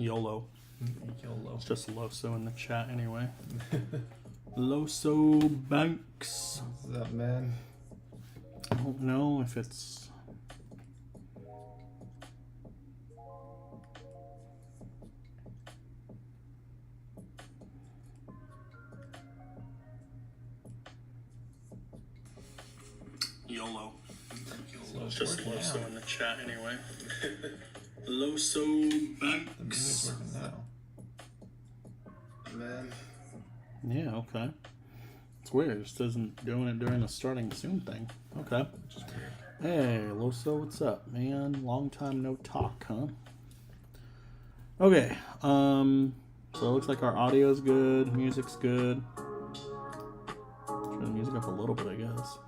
YOLO. YOLO. It's just Loso in the chat anyway. Loso Banks. What's up, man? I don't know if it's... YOLO. It's just Loso in the chat anyway. Loso Banks. The music's working now. Man. Yeah, okay. It's weird. It just isn't doing it during the starting soon thing. Okay. Just weird. Hey, Loso, what's up, man? Long time no talk, huh? Okay. So it looks like our audio's good, music's good. Turn the music up a little bit, I guess.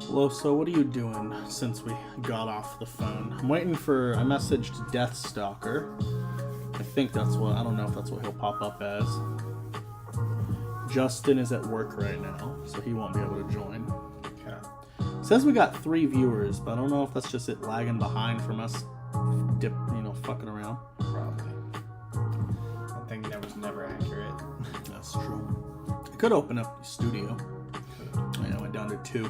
Loso, what are you doing since we got off the phone? I'm waiting for... I messaged Deathstalker. I think that's what... I don't know if that's what he'll pop up as. Justin is at work right now, so he won't be able to join. Okay. It says we got 3 viewers, but I don't know if that's just it lagging behind from us fucking around. Probably. That thing was never accurate. That's true. I could open up the studio. I know, went down to 2.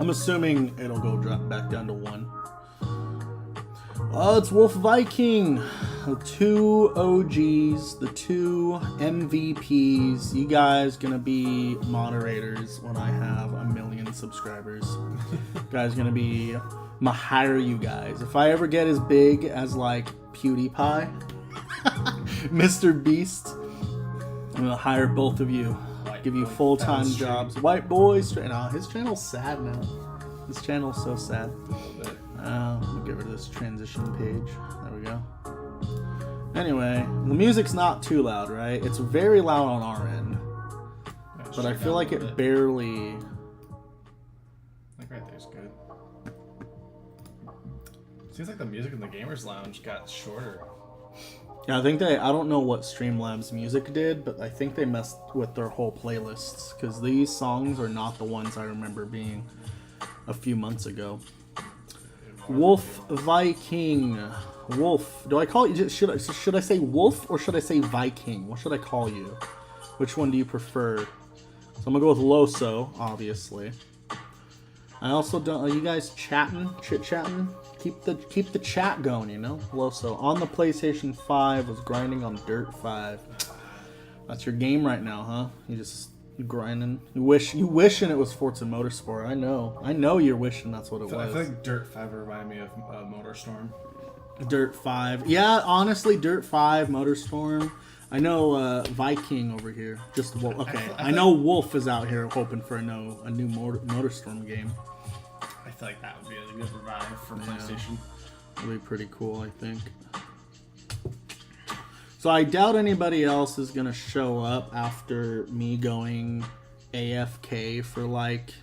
I'm assuming it'll go drop back down to 1. Oh, it's Wolf Viking. The 2 OGs, the 2 MVPs. You guys gonna be moderators when I have 1 million subscribers. You guys gonna be... I'm gonna hire you guys. If I ever get as big as like PewDiePie, Mr. Beast, I'm gonna hire both of you. Give you full-time jobs. White boys. His channel's sad now. His channel's so sad. Let me get rid of this transition page. There we go. Anyway, the music's not too loud, right? It's very loud on our end. But I feel like it barely... Like right there's good. Seems like the music in the Gamers Lounge got shorter. Yeah, I think I don't know what Streamlabs Music did, but I think they messed with their whole playlists, because these songs are not the ones I remember being a few months ago. Wolf Viking. Wolf. Do I call you? Should I say Wolf or should I say Viking? What should I call you? Which one do you prefer? So I'm gonna go with Loso, obviously. I also don't. Are you guys chatting? Chit-chatting? Keep the chat going, you know? Loso on the PlayStation 5 was grinding on Dirt 5. That's your game right now, huh? You grinding. You wishing it was Forza Motorsport. I know you're wishing that's what it was. I feel like Dirt 5 reminded me of Motorstorm. Dirt 5. Yeah, honestly, Dirt 5, Motorstorm. I know Viking over here. Just Wolf. Okay, I know Wolf is out here hoping for a new Motorstorm game. I feel like that would be a good revive for PlayStation. That'd be pretty cool, I think. So I doubt anybody else is gonna show up after me going AFK for like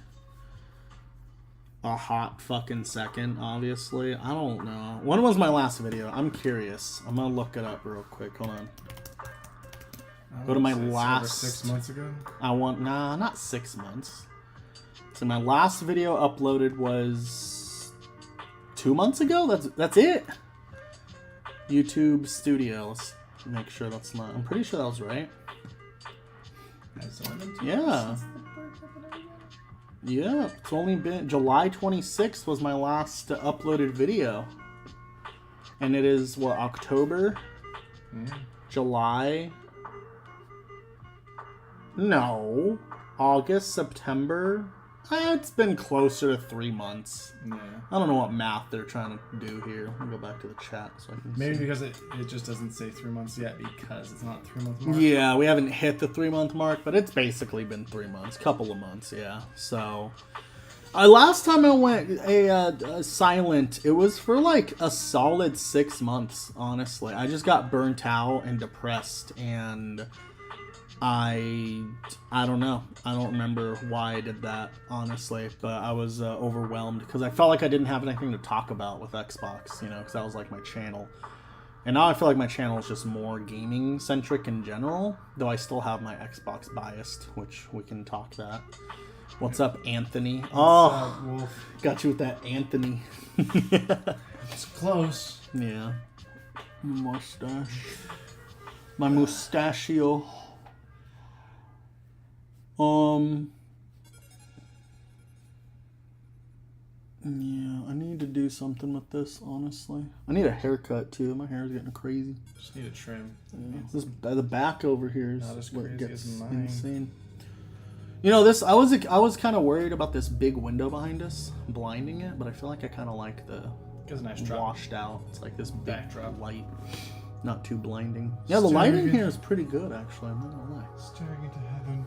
a hot fucking second, obviously. I don't know. When was my last video? I'm curious. I'm gonna look it up real quick. Hold on. Go to my last... 6 months ago? Nah, not 6 months. So my last video uploaded was 2 months ago? That's it? YouTube Studio. Let's make sure that's not... I'm pretty sure that was right. Yeah. Yeah, it's only been... July 26th was my last uploaded video. And it is, what, October? July... No. August, September. It's been closer to 3 months. Yeah. I don't know what math they're trying to do here. I'll go back to the chat so I can Maybe see. because it just doesn't say 3 months yet because it's not 3 month mark. Yeah, we haven't hit the 3 month mark, but it's basically been 3 months. Couple of months, yeah. So, last time I went silent, it was for like a solid 6 months, honestly. I just got burnt out and depressed, and I don't know. I don't remember why I did that, honestly, but I was overwhelmed because I felt like I didn't have anything to talk about with Xbox, you know, because that was like my channel. And now I feel like my channel is just more gaming centric in general, though I still have my Xbox biased, which we can talk that. What's up, Anthony? Wolf? Got you with that Anthony. It's close. Yeah. Mustache. My mustachio. Yeah, I need to do something with this, honestly. I need a haircut, too. My hair is getting crazy. Just need a trim. Yeah. The back over here is Not as what crazy gets as mine. insane. You know, this I was kind of worried about this big window behind us blinding it, but I feel like I kind of like the Gives a nice drop. washed out. It's like this big Backdrop. light, not too blinding. Yeah, the lighting here is pretty good, actually. I'm not gonna lie. Staring into heaven.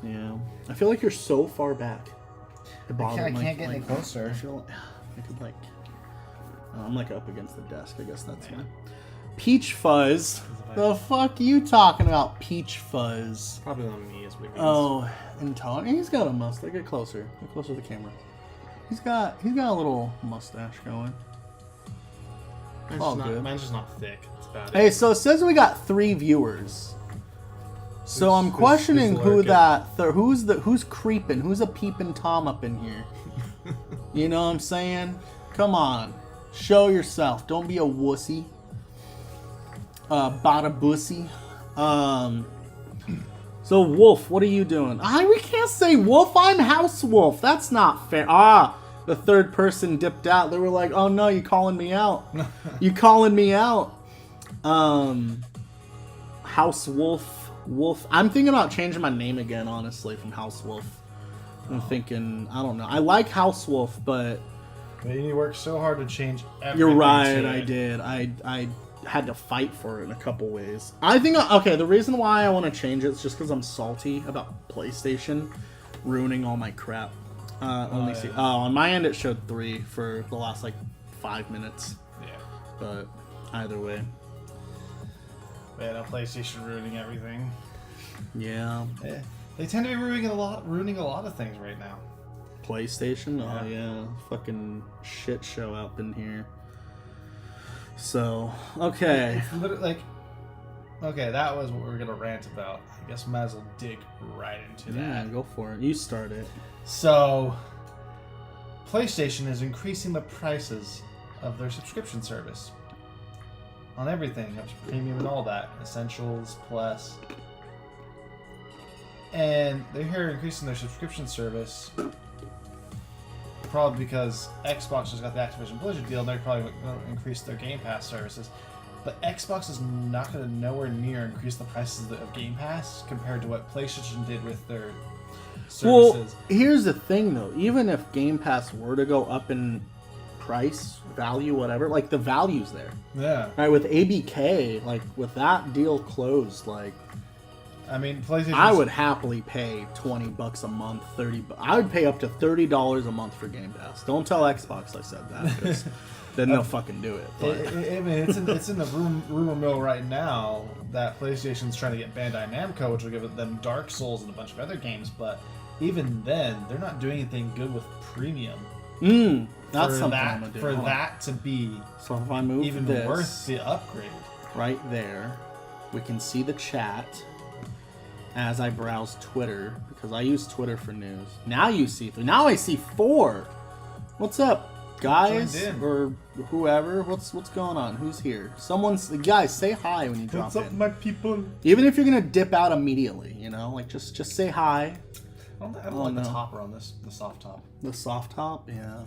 Yeah, I feel like you're so far back. It I bothers me. can't get any closer. I feel like I could like. I'm like up against the desk. I guess that's fine. Peach Fuzz. The fuck you talking about, Peach Fuzz? Probably on me as we go. Oh, and Tony, he's got a mustache. Get closer. Get closer to the camera. He's got a little mustache going. Mine's just not thick. That's about it. Hey, so it says we got 3 viewers. So I'm questioning who's creeping, who's a peeping Tom up in here. You know what I'm saying? Come on, show yourself. Don't be a wussy. Bada bussy. So Wolf, what are you doing? We can't say Wolf. I'm House Wolf. That's not fair. The third person dipped out. They were like, "Oh no, you calling me out? You calling me out?" House Wolf. Wolf. I'm thinking about changing my name again, honestly, from House Wolf. I'm thinking, I don't know. I like House Wolf, but you worked so hard to change everything. You're right, I did. I had to fight for it in a couple ways. I think, okay, the reason why I want to change it is just because I'm salty about PlayStation ruining all my crap. On my end it showed 3 for the last, 5 minutes. Yeah. But, either way. Man, PlayStation ruining everything. Yeah. They tend to be ruining a lot of things right now. PlayStation? Oh yeah, fucking shit show up in here. So, okay. It's literally okay, that was what we were gonna rant about. I guess might as well dig right into that. Yeah, go for it. You start it. So, PlayStation is increasing the prices of their subscription service. On everything, up to premium and all that. Essentials, Plus. And they're here increasing their subscription service. Probably because Xbox has got the Activision Blizzard deal, and they're probably going to increase their Game Pass services. But Xbox is not going to nowhere near increase the prices of Game Pass compared to what PlayStation did with their services. Well, here's the thing, though. Even if Game Pass were to go up in price, value, whatever, the value's there. Yeah. Right, with ABK, with that deal closed, I mean, PlayStation. I would happily pay $20 a month, $30. I would pay up to $30 a month for Game Pass. Don't tell Xbox I said that, because then they'll fucking do it. But. I mean, it's in the rumor mill right now that PlayStation's trying to get Bandai Namco, which will give them Dark Souls and a bunch of other games. But even then, they're not doing anything good with premium. That's something I'm gonna do. For that to be so if I move even this worth the upgrade. Right there, we can see the chat as I browse Twitter, because I use Twitter for news. Now you see 3. Now I see 4. What's up, guys, or whoever? What's going on? Who's here? Guys, say hi when you drop in. What's up, my people? Even if you're gonna dip out immediately, just say hi. I don't like the topper on this, the soft top. The soft top, yeah,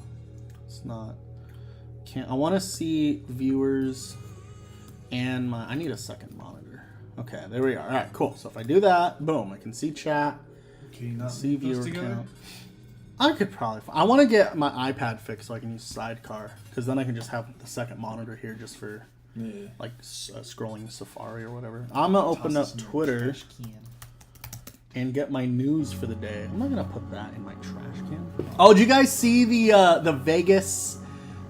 it's not. I want to see viewers and I need a second monitor. Okay, there we are. All right, cool. So if I do that, boom, I can see chat. Can you not see viewer count. I could probably. I want to get my iPad fixed so I can use Sidecar, because then I can just have the second monitor here just for scrolling Safari or whatever. I'm gonna open up Twitter and get my news for the day. I'm not gonna put that in my trash can. Oh, did you guys see the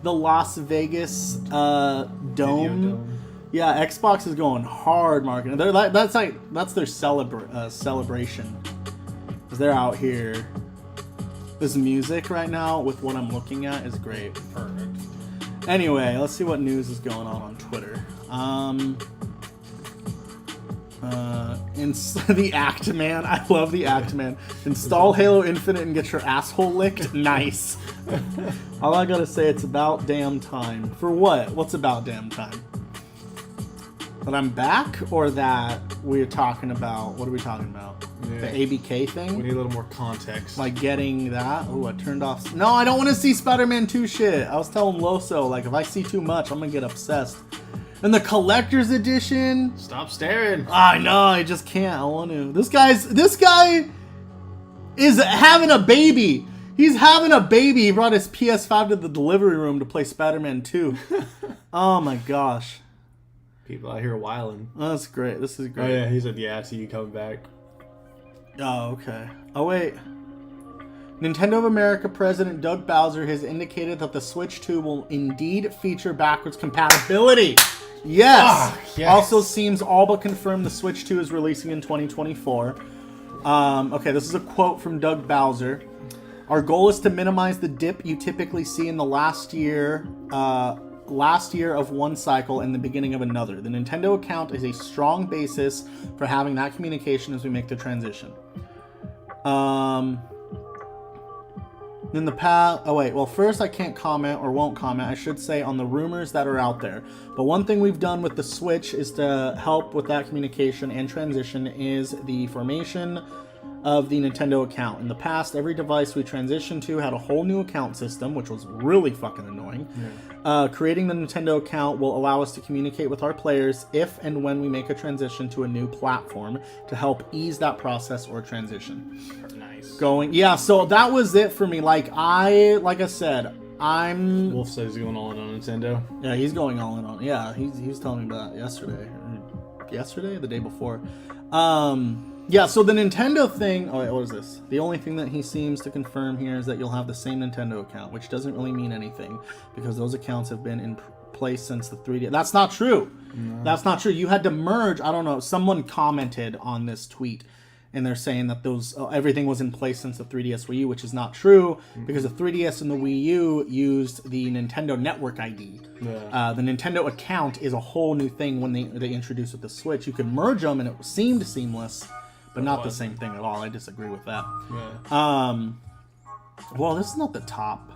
Las Vegas dome? Yeah, Xbox is going hard marketing. That's their celebration. Cause they're out here. This music right now with what I'm looking at is great. Perfect. Anyway, let's see what news is going on Twitter. The Act Man. I love the Act Man. Install Halo Infinite and get your asshole licked. Nice. All I gotta say, it's about damn time. For what? What's about damn time? That I'm back, or that we're talking about? What are we talking about? Yeah. The ABK thing? We need a little more context. Like getting that? Oh, I turned off. No, I don't want to see Spider-Man 2 shit. I was telling Loso, like, if I see too much, I'm gonna get obsessed. And the collector's edition. Stop staring. I know, I just can't. I want to. This guy is having a baby. He's having a baby. He brought his PS5 to the delivery room to play Spider-Man 2. Oh my gosh. People out here wilding. Oh, that's great. This is great. Oh yeah, he said, yeah, I see you coming back. Oh, okay. Oh, wait. Nintendo of America President Doug Bowser has indicated that the Switch 2 will indeed feature backwards compatibility. Yes! Yes. Also seems all but confirmed the Switch 2 is releasing in 2024. Okay, this is a quote from Doug Bowser. Our goal is to minimize the dip you typically see in the last year of one cycle and the beginning of another. The Nintendo account is a strong basis for having that communication as we make the transition. In the past, first I can't comment or won't comment, I should say, on the rumors that are out there. But one thing we've done with the Switch is to help with that communication and transition is the formation of the Nintendo account. In the past, every device we transitioned to had a whole new account system, which was really fucking annoying. Yeah. Creating the Nintendo account will allow us to communicate with our players if and when we make a transition to a new platform to help ease that process or transition. Nice. So that was it for me. Like I said, Wolf says he's going all in on Nintendo. Yeah, he's going all in on. Yeah, he was telling me about that yesterday, the day before. Yeah, so the Nintendo thing... Oh, wait, what is this? The only thing that he seems to confirm here is that you'll have the same Nintendo account, which doesn't really mean anything, because those accounts have been in place since the 3DS. That's not true! No. That's not true. You had to merge... I don't know. Someone commented on this tweet, and they're saying that everything was in place since the 3DS Wii U, which is not true, because the 3DS and the Wii U used the Nintendo Network ID. Yeah. The Nintendo account is a whole new thing when they introduced with the Switch. You could merge them, and it seemed seamless, but not the same thing at all. I disagree with that. Yeah. Well, this is not the top.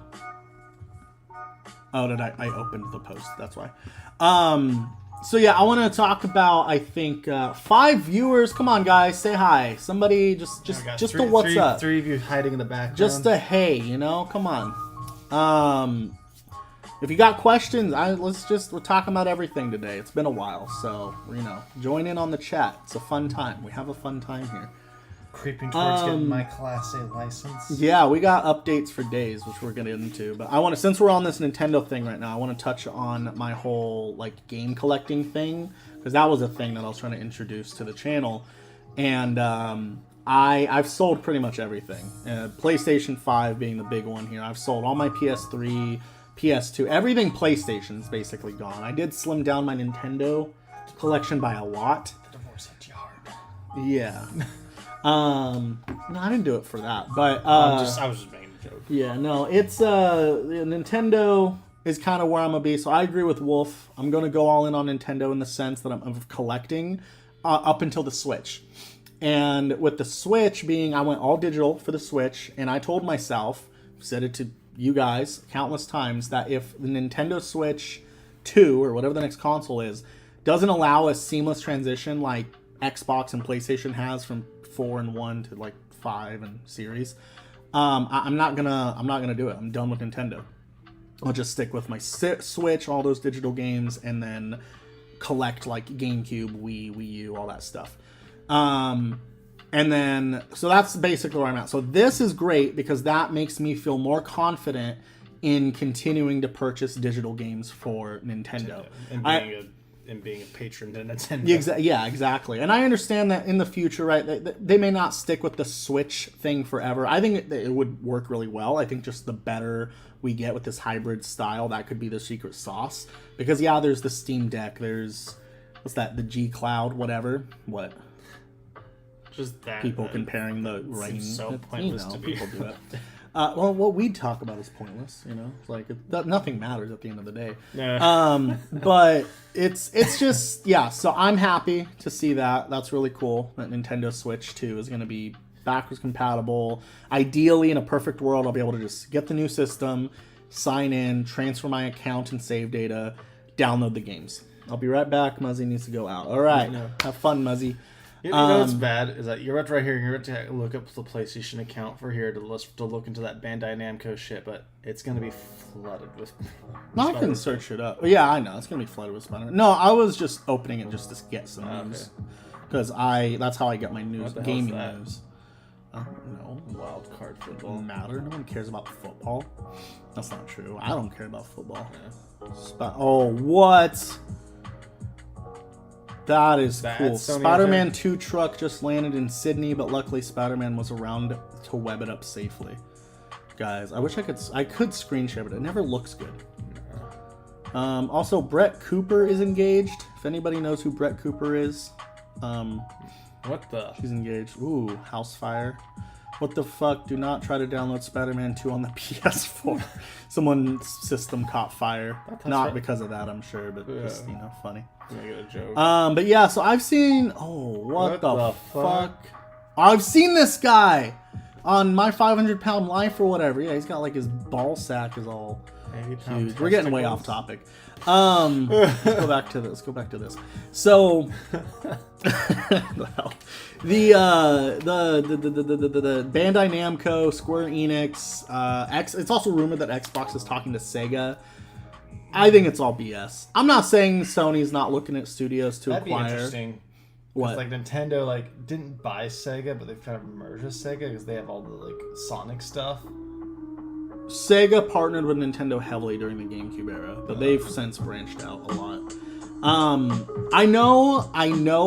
Oh, I opened the post. That's why. So yeah, I want to talk about, I think, 5 viewers. Come on, guys, say hi. Somebody just a what's up. 3 of you hiding in the background. Just a hey, come on. If you got questions, we're talking about everything today. It's been a while, so join in on the chat. It's a fun time. We have a fun time here. Creeping towards getting my Class A license. Yeah, we got updates for days, which we're getting into. But since we're on this Nintendo thing right now, I want to touch on my whole game collecting thing, because that was a thing that I was trying to introduce to the channel, and I've sold pretty much everything. PlayStation 5 being the big one here. I've sold all my PS3. PS2, everything PlayStation's basically gone. I did slim down my Nintendo collection by a lot. The divorce hit you hard. Yeah. No, I didn't do it for that, but I was just making a joke. Yeah, no, it's Nintendo is kind of where I'm gonna be. So I agree with Wolf. I'm gonna go all in on Nintendo in the sense that I'm collecting up until the Switch. And with the Switch being, I went all digital for the Switch, and I told myself, said it to you guys countless times, that if the Nintendo Switch 2 or whatever the next console is doesn't allow a seamless transition like Xbox and PlayStation has from 4 and 1 to 5 and series, I'm not gonna do it. I'm done with Nintendo. I'll just stick with my Switch, all those digital games, and then collect GameCube, Wii U, all that stuff. And then, so that's basically where I'm at. So this is great because that makes me feel more confident in continuing to purchase digital games for Nintendo. And being a patron to Nintendo. Yeah, exactly. And I understand that in the future, right, they may not stick with the Switch thing forever. I think it would work really well. I think just the better we get with this hybrid style, that could be the secret sauce. Because, yeah, there's the Steam Deck. There's, what's that, the G Cloud, whatever. What? Just that. People comparing the rain. So pointless to people do it. Well, what we talk about is pointless, you know. It's like nothing matters at the end of the day. Yeah. But it's just So I'm happy to see that. That's really cool. That Nintendo Switch 2 is going to be backwards compatible. Ideally, in a perfect world, I'll be able to just get the new system, sign in, transfer my account and save data, download the games. I'll be right back. Muzzy needs to go out. All right, have fun, Muzzy. You know what's bad is that you're about to right here. You're about to look up the PlayStation account for here to look into that Bandai Namco shit, but it's gonna be flooded with. I can search it up. Yeah, I know it's gonna be flooded with Spider-Man. No, I was just opening it just to get some news because that's how I get my news, gaming news. No, Wild card football. Doesn't matter. No one cares about football. That's not true. I don't care about football. Yeah. What? That is cool. Sony Spider-Man 2 truck just landed in Sydney, but luckily Spider-Man was around to web it up safely. Guys, I wish I could screen share, but it never looks good. Also, Brett Cooper is engaged. If anybody knows who Brett Cooper is, what the? She's engaged. Ooh, house fire. What the fuck? Do not try to download Spider-Man 2 on the PS4. Someone's system caught fire. Not because of that, I'm sure, but just, funny. I get a joke. But yeah, so I've seen... what the fuck? I've seen this guy on My 500-Pound Life or whatever. Yeah, he's got like his ball sack is all huge. We're getting way off topic. Let's go back to this. So... The Bandai Namco, Square Enix, it's also rumored that Xbox is talking to Sega. I think it's all BS. I'm not saying Sony's not looking at studios to That'd acquire. Be interesting. What? Like Nintendo didn't buy Sega, but they've kind of merged with Sega because they have all the Sonic stuff. Sega partnered with Nintendo heavily during the GameCube era, but they've since branched out a lot. I know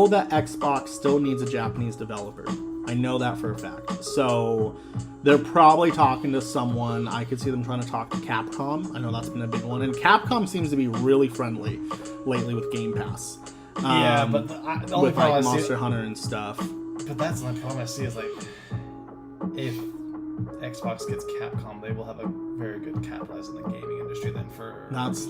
that Xbox still needs a Japanese developer. I know that for a fact. So they're probably talking to someone. I could see them trying to talk to Capcom. I know that's been a big one. And Capcom seems to be really friendly lately with Game Pass. Yeah, but the only with problem Monster Hunter and stuff. But that's the only problem I see is if Xbox gets Capcom, they will have a very good capitalize in the gaming industry. Then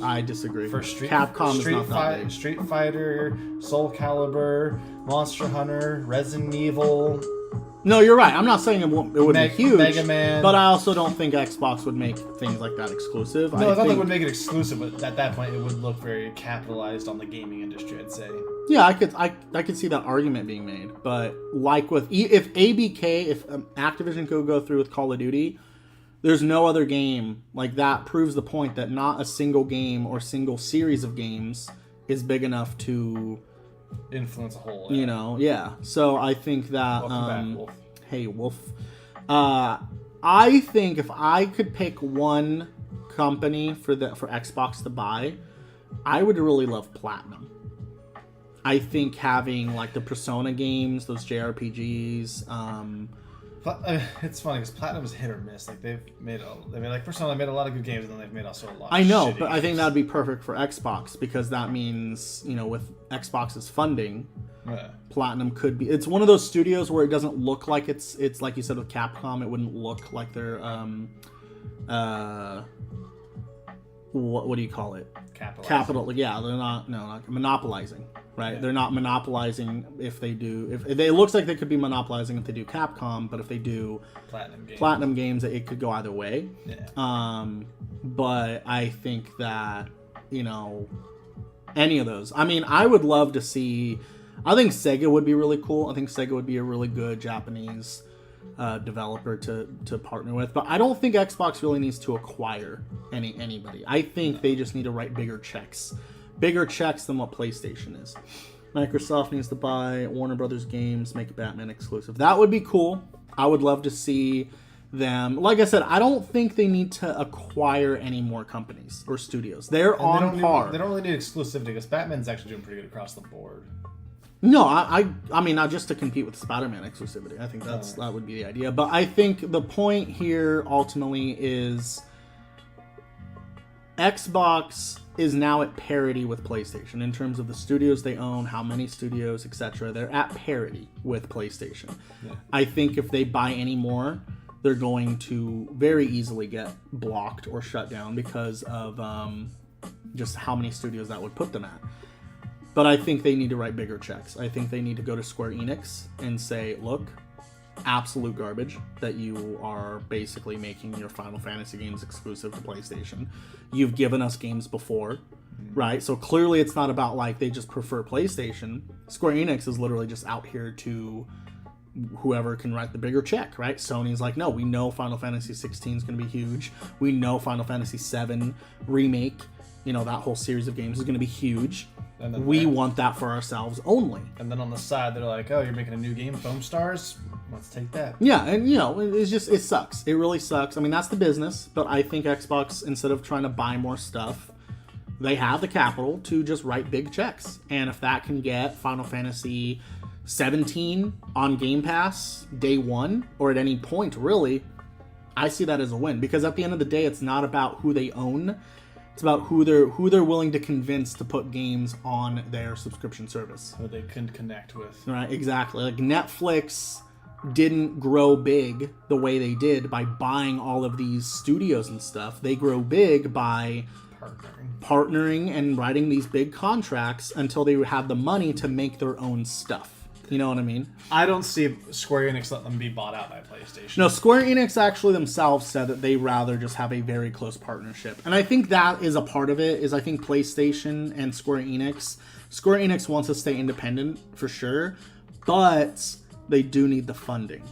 I disagree. For Capcom is not that big. Street Fighter, Soul Calibur, Monster Hunter, Resident Evil. No, you're right. I'm not saying it would be huge, Mega Man. But I also don't think Xbox would make things like that exclusive. No, I thought they would make it exclusive, but at that point, it would look very capitalized on the gaming industry, I'd say. Yeah, I could see that argument being made, but if Activision could go through with Call of Duty, there's no other game like that proves the point that not a single game or single series of games is big enough to influence a whole. So I think that Welcome back, Wolf. Hey, Wolf. I think if I could pick one company for Xbox to buy, I would really love Platinum. I think having the Persona games, those JRPGs. It's funny because Platinum is hit or miss. Persona made a lot of good games, and then they've made also a lot. I know, of but games. I think that would be perfect for Xbox because that means with Xbox's funding, Platinum could be. It's one of those studios where it doesn't look like it's like you said with Capcom. It wouldn't look like they're what do you call it? Capital. Yeah, they're not monopolizing. Right, yeah. They're not monopolizing if they do. If it looks like they could be monopolizing if they do Capcom, but if they do Platinum games, it could go either way. Yeah. But I think that any of those. I mean, I would love to see. I think Sega would be really cool. I think Sega would be a really good Japanese developer to partner with. But I don't think Xbox really needs to acquire anybody. I think they just need to write bigger checks than what PlayStation is. Microsoft needs to buy Warner Brothers games, make Batman exclusive. That would be cool. I would love to see them. Like I said, I don't think they need to acquire any more companies or studios. They're on par. They don't really need exclusivity because Batman's actually doing pretty good across the board. No, I mean, not just to compete with Spider-Man exclusivity. I think that would be the idea. But I think the point here ultimately is Xbox is now at parity with PlayStation in terms of the studios they own, how many studios, etc. They're at parity with PlayStation. Yeah. I think if they buy any more, they're going to very easily get blocked or shut down because of just how many studios that would put them at. But I think they need to write bigger checks. I think they need to go to Square Enix and say, look, absolute garbage that you are basically making your Final Fantasy games exclusive to PlayStation. You've given us games before, right? So clearly it's not about like they just prefer PlayStation. Square Enix is literally just out here to whoever can write the bigger check, right? Sony's like, no, we know Final Fantasy 16 is going to be huge. We know Final Fantasy 7 remake, that whole series of games is going to be huge. And we want that for ourselves only. And then on the side, they're like, oh, you're making a new game, Foam Stars? Let's take that. Yeah, and it sucks. It really sucks. I mean, that's the business, but I think Xbox, instead of trying to buy more stuff, they have the capital to just write big checks. And if that can get Final Fantasy 17 on Game Pass day one, or at any point, really, I see that as a win. Because at the end of the day, it's not about who they own. It's about who they're willing to convince to put games on their subscription service. Who they can connect with. Right, exactly. Like Netflix didn't grow big the way they did by buying all of these studios and stuff. They grow big by partnering and writing these big contracts until they have the money to make their own stuff. You know what I mean? I don't see Square Enix letting them be bought out by PlayStation. No, Square Enix actually themselves said that they rather just have a very close partnership. And I think that is a part of it, is I think PlayStation and Square Enix wants to stay independent for sure, but they do need the funding.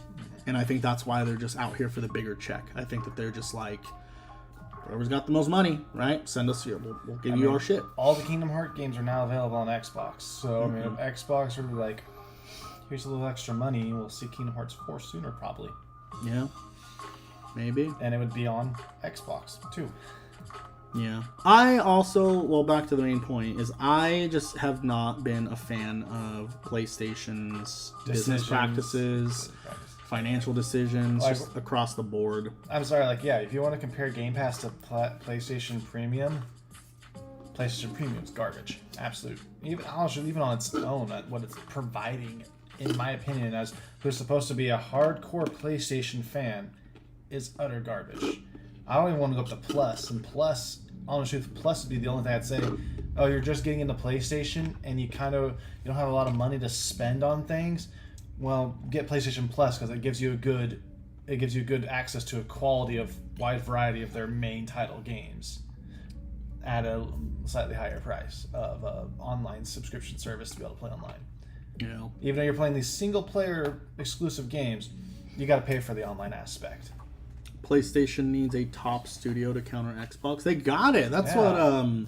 And I think that's why they're just out here for the bigger check. I think that they're just like, whoever's got the most money, right? Send us here. We'll give you our shit. All the Kingdom Hearts games are now available on Xbox. So, I mean, if Xbox were to be like, here's a little extra money, we'll see Kingdom Hearts 4 sooner, probably. Yeah. Maybe. And it would be on Xbox, too. Yeah. I also, back to the main point, is I just have not been a fan of PlayStation's business practices, financial decisions, just across the board. I'm sorry, if you want to compare Game Pass to PlayStation Premium is garbage. Absolute. Even on its own, what it's providing, in my opinion, as who's supposed to be a hardcore PlayStation fan, is utter garbage. I don't even want to go up to Plus, and Plus, honestly, Plus would be the only thing I'd say. Oh, you're just getting into PlayStation, and you don't have a lot of money to spend on things. Well, get PlayStation Plus because it gives you good access to a wide variety of their main title games at a slightly higher price of online subscription service to be able to play online. Yeah. Even though you're playing these single-player exclusive games, you got to pay for the online aspect. PlayStation needs a top studio to counter Xbox. They got it. That's what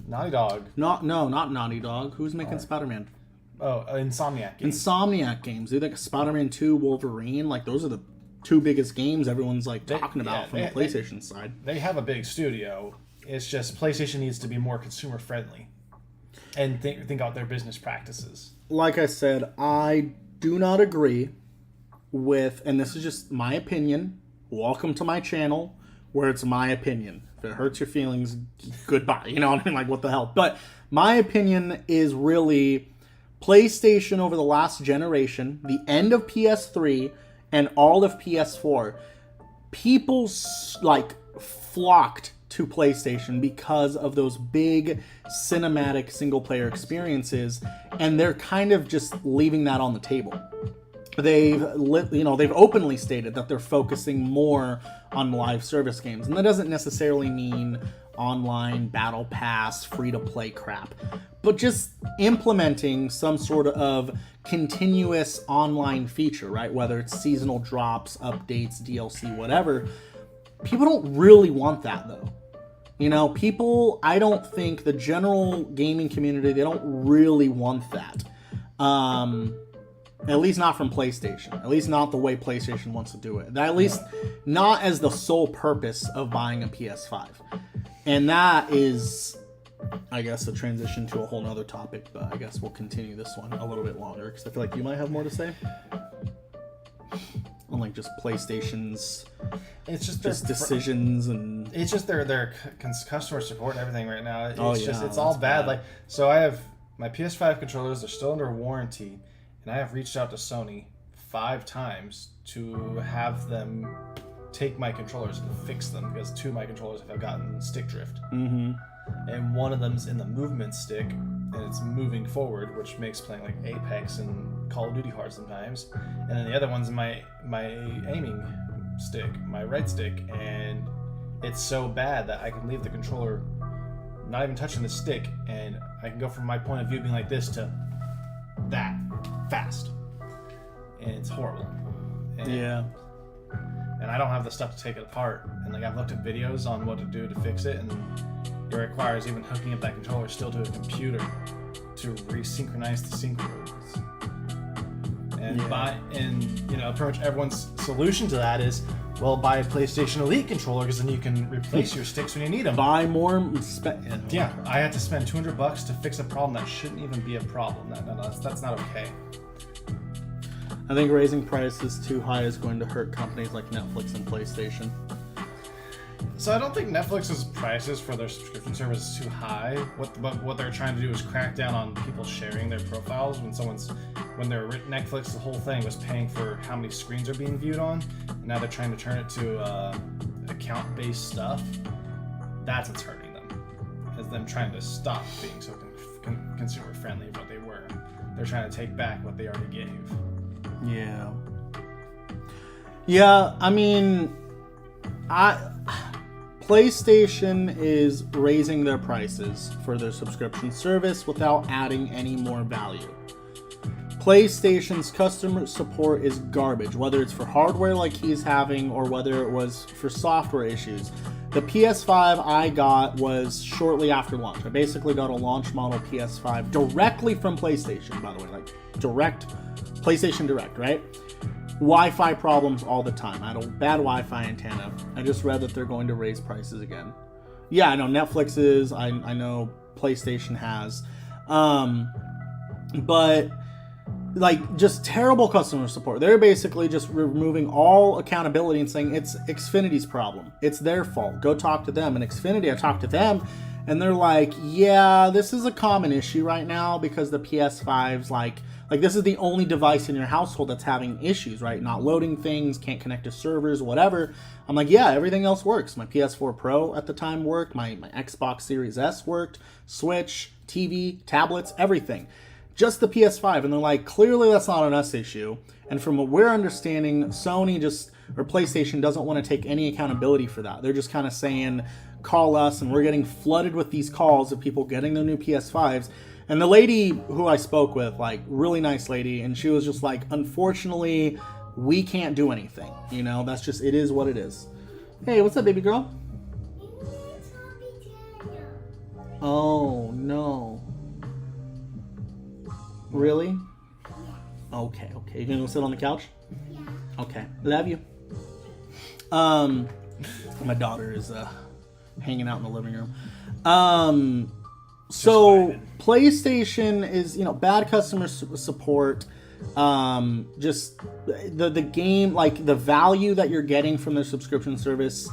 Naughty Dog. Not Naughty Dog. Who's making Spider-Man? Oh, Insomniac games. Insomniac games. Dude, like Spider-Man 2, Wolverine, those are the two biggest games everyone's talking about from the PlayStation side. They have a big studio. It's just PlayStation needs to be more consumer friendly and think out their business practices. Like I said, I do not agree with, and this is just my opinion. Welcome to my channel where it's my opinion. If it hurts your feelings, goodbye. You know what I mean? What the hell? But my opinion is really PlayStation over the last generation, the end of PS3 and all of PS4, people flocked to PlayStation because of those big cinematic single-player experiences, and they're kind of just leaving that on the table. They've openly stated that they're focusing more on live service games, and that doesn't necessarily mean online battle pass free-to-play crap, but just implementing some sort of continuous online feature, right? Whether it's seasonal drops, updates, DLC, whatever. People don't really want that, though. I don't think the general gaming community, they don't really want that. At least not from PlayStation. At least not the way PlayStation wants to do it. At least not as the sole purpose of buying a PS5. And that is, I guess, a transition to a whole nother topic, but I guess we'll continue this one a little bit longer, because I feel like you might have more to say. On just PlayStation's decisions, and it's just their customer support and everything right now. It's all bad. So I have my PS5 controllers, they're still under warranty, and I have reached out to Sony 5 times to have them take my controllers and fix them because 2 of my controllers have gotten stick drift. Mm-hmm. And one of them's in the movement stick, and it's moving forward, which makes playing like Apex and Call of Duty hard sometimes. And then the other one's in my aiming stick, my right stick, and it's so bad that I can leave the controller not even touching the stick, and I can go from my point of view being like this to that fast, and it's horrible. And, Yeah. and I don't have the stuff to take it apart, and like I've looked at videos on what to do to fix it, and it requires even hooking up that controller still to a computer to resynchronize the sync modes. And pretty much everyone's solution to that is, well, buy a PlayStation Elite controller because then you can replace your sticks when you need them. Buy more. Yeah, I had to spend $200 to fix a problem that shouldn't even be a problem. That's not okay. I think raising prices too high is going to hurt companies like Netflix and PlayStation. So I don't think Netflix's prices for their subscription service is too high. What they're trying to do is crack down on people sharing their profiles. When they're Netflix, the whole thing was paying for how many screens are being viewed on, and now they're trying to turn it to account-based stuff. That's what's hurting them, is them trying to stop being so consumer friendly of what they were. They're trying to take back what they already gave. Yeah. Yeah, I mean, PlayStation is raising their prices for their subscription service without adding any more value. PlayStation's customer support is garbage, whether it's for hardware like he's having or whether it was for software issues. The PS5 I got was shortly after launch. I basically got a launch model PS5 directly from PlayStation, by the way, like PlayStation Direct, right? Wi-Fi problems all the time. I had a bad Wi-Fi antenna. I just read that they're going to raise prices again. Yeah, I know Netflix is. I know PlayStation has. But like just terrible customer support. They're basically just removing all accountability and saying it's Xfinity's problem. It's their fault. Go talk to them. And Xfinity, I talked to them and they're like, yeah, this is a common issue right now because the PS5's like this is the only device in your household that's having issues, right? Not loading things, can't connect to servers, whatever. I'm like, yeah, everything else works. My PS4 Pro at the time worked. My Xbox Series S worked. Switch, TV, tablets, everything. Just the PS5. And they're like, clearly that's not an us issue. And from what we're understanding, Sony or PlayStation doesn't want to take any accountability for that. They're just kind of saying, call us, and we're getting flooded with these calls of people getting their new PS5s. And the lady who I spoke with, like, really nice lady, and she was just like, unfortunately, we can't do anything. You know, that's just, it is what it is. Hey, what's up, baby girl? Oh, no. Really? Okay. You gonna go sit on the couch? Yeah. Okay. Love you. My daughter is hanging out in the living room. So PlayStation is, bad customer support. Just the game, like the value that you're getting from their subscription service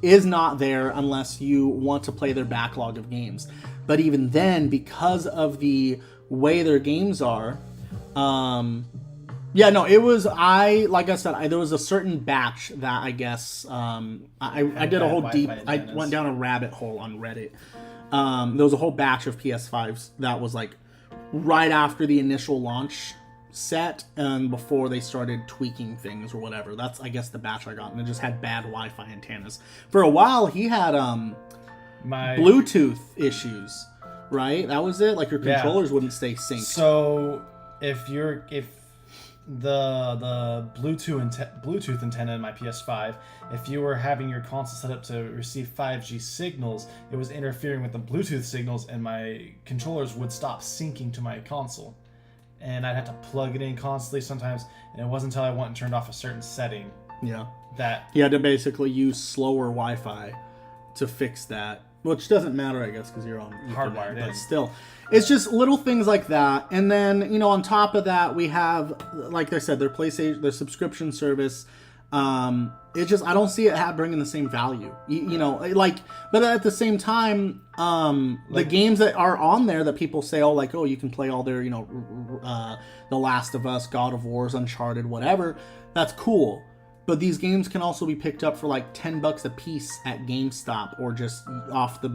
is not there unless you want to play their backlog of games. But even then, because of the way their games are, it was, like I said, there was a certain batch that I guess, I did a whole I went down a rabbit hole on Reddit. There was a whole batch of PS5s that was like right after the initial launch set and before they started tweaking things or whatever. That's, I guess, the batch I got, and it just had bad Wi-Fi antennas. For a while, he had Bluetooth issues, right? That was it. Like your controllers wouldn't stay synced. So if the Bluetooth antenna in my PS5, if you were having your console set up to receive 5G signals, it was interfering with the Bluetooth signals, and my controllers would stop syncing to my console, and I'd have to plug it in constantly sometimes. And it wasn't until I went and turned off a certain setting that you had to basically use slower Wi-Fi to fix that, which doesn't matter, I guess, because you're on hardwired, but still. It's just little things like that. And then, on top of that, we have, like I said, their PlayStation, their subscription service. It's just, I don't see it bringing the same value. But at the same time, the games that are on there that people say, you can play all their, The Last of Us, God of Wars, Uncharted, whatever. That's cool. But these games can also be picked up for like $10 a piece at GameStop or just off the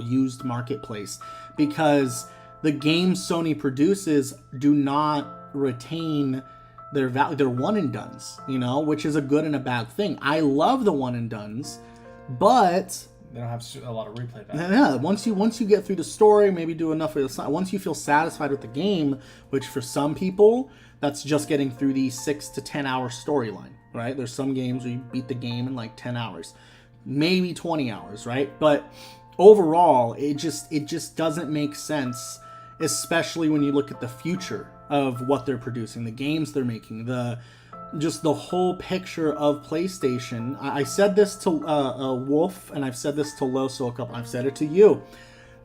used marketplace, because the games Sony produces do not retain their value. They're one and dones, which is a good and a bad thing. I love the one and dones, but they don't have a lot of replay value. Yeah, once you get through the story, maybe do enough of the once you feel satisfied with the game, which for some people that's just getting through the 6 to 10 hour storyline, right? There's some games where you beat the game in like 10 hours, maybe 20 hours, right? But overall, it just doesn't make sense, especially when you look at the future of what they're producing, the games they're making, the whole picture of PlayStation. I said this to Wolf, and I've said this to Loso a couple. I've said it to you.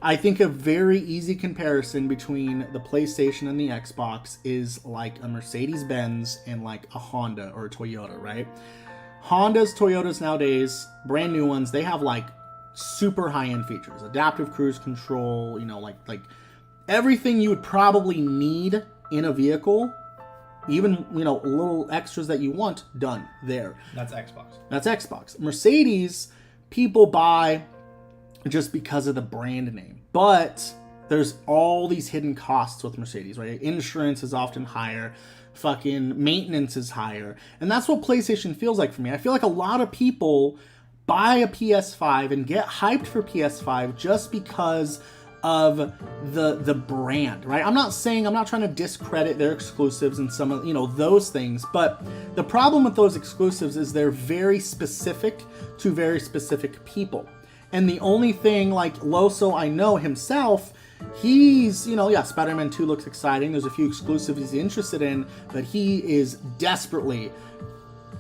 I think a very easy comparison between the PlayStation and the Xbox is like a Mercedes-Benz and like a Honda or a Toyota, right? Hondas, Toyotas nowadays, brand new ones, they have like super high-end features, adaptive cruise control, like everything you would probably need in a vehicle, even little extras that you want, done there. That's Xbox. That's Xbox. Mercedes, people buy just because of the brand name, but there's all these hidden costs with Mercedes, right? Insurance is often higher, fucking maintenance is higher, and that's what PlayStation feels like for me. I feel like a lot of people buy a PS5 and get hyped for PS5 just because of the brand, right? I'm not trying to discredit their exclusives and some of those things, but the problem with those exclusives is they're very specific to very specific people. And the only thing, like Loso, I know himself, he's, Spider-Man 2 looks exciting. There's a few exclusives he's interested in, but he is desperately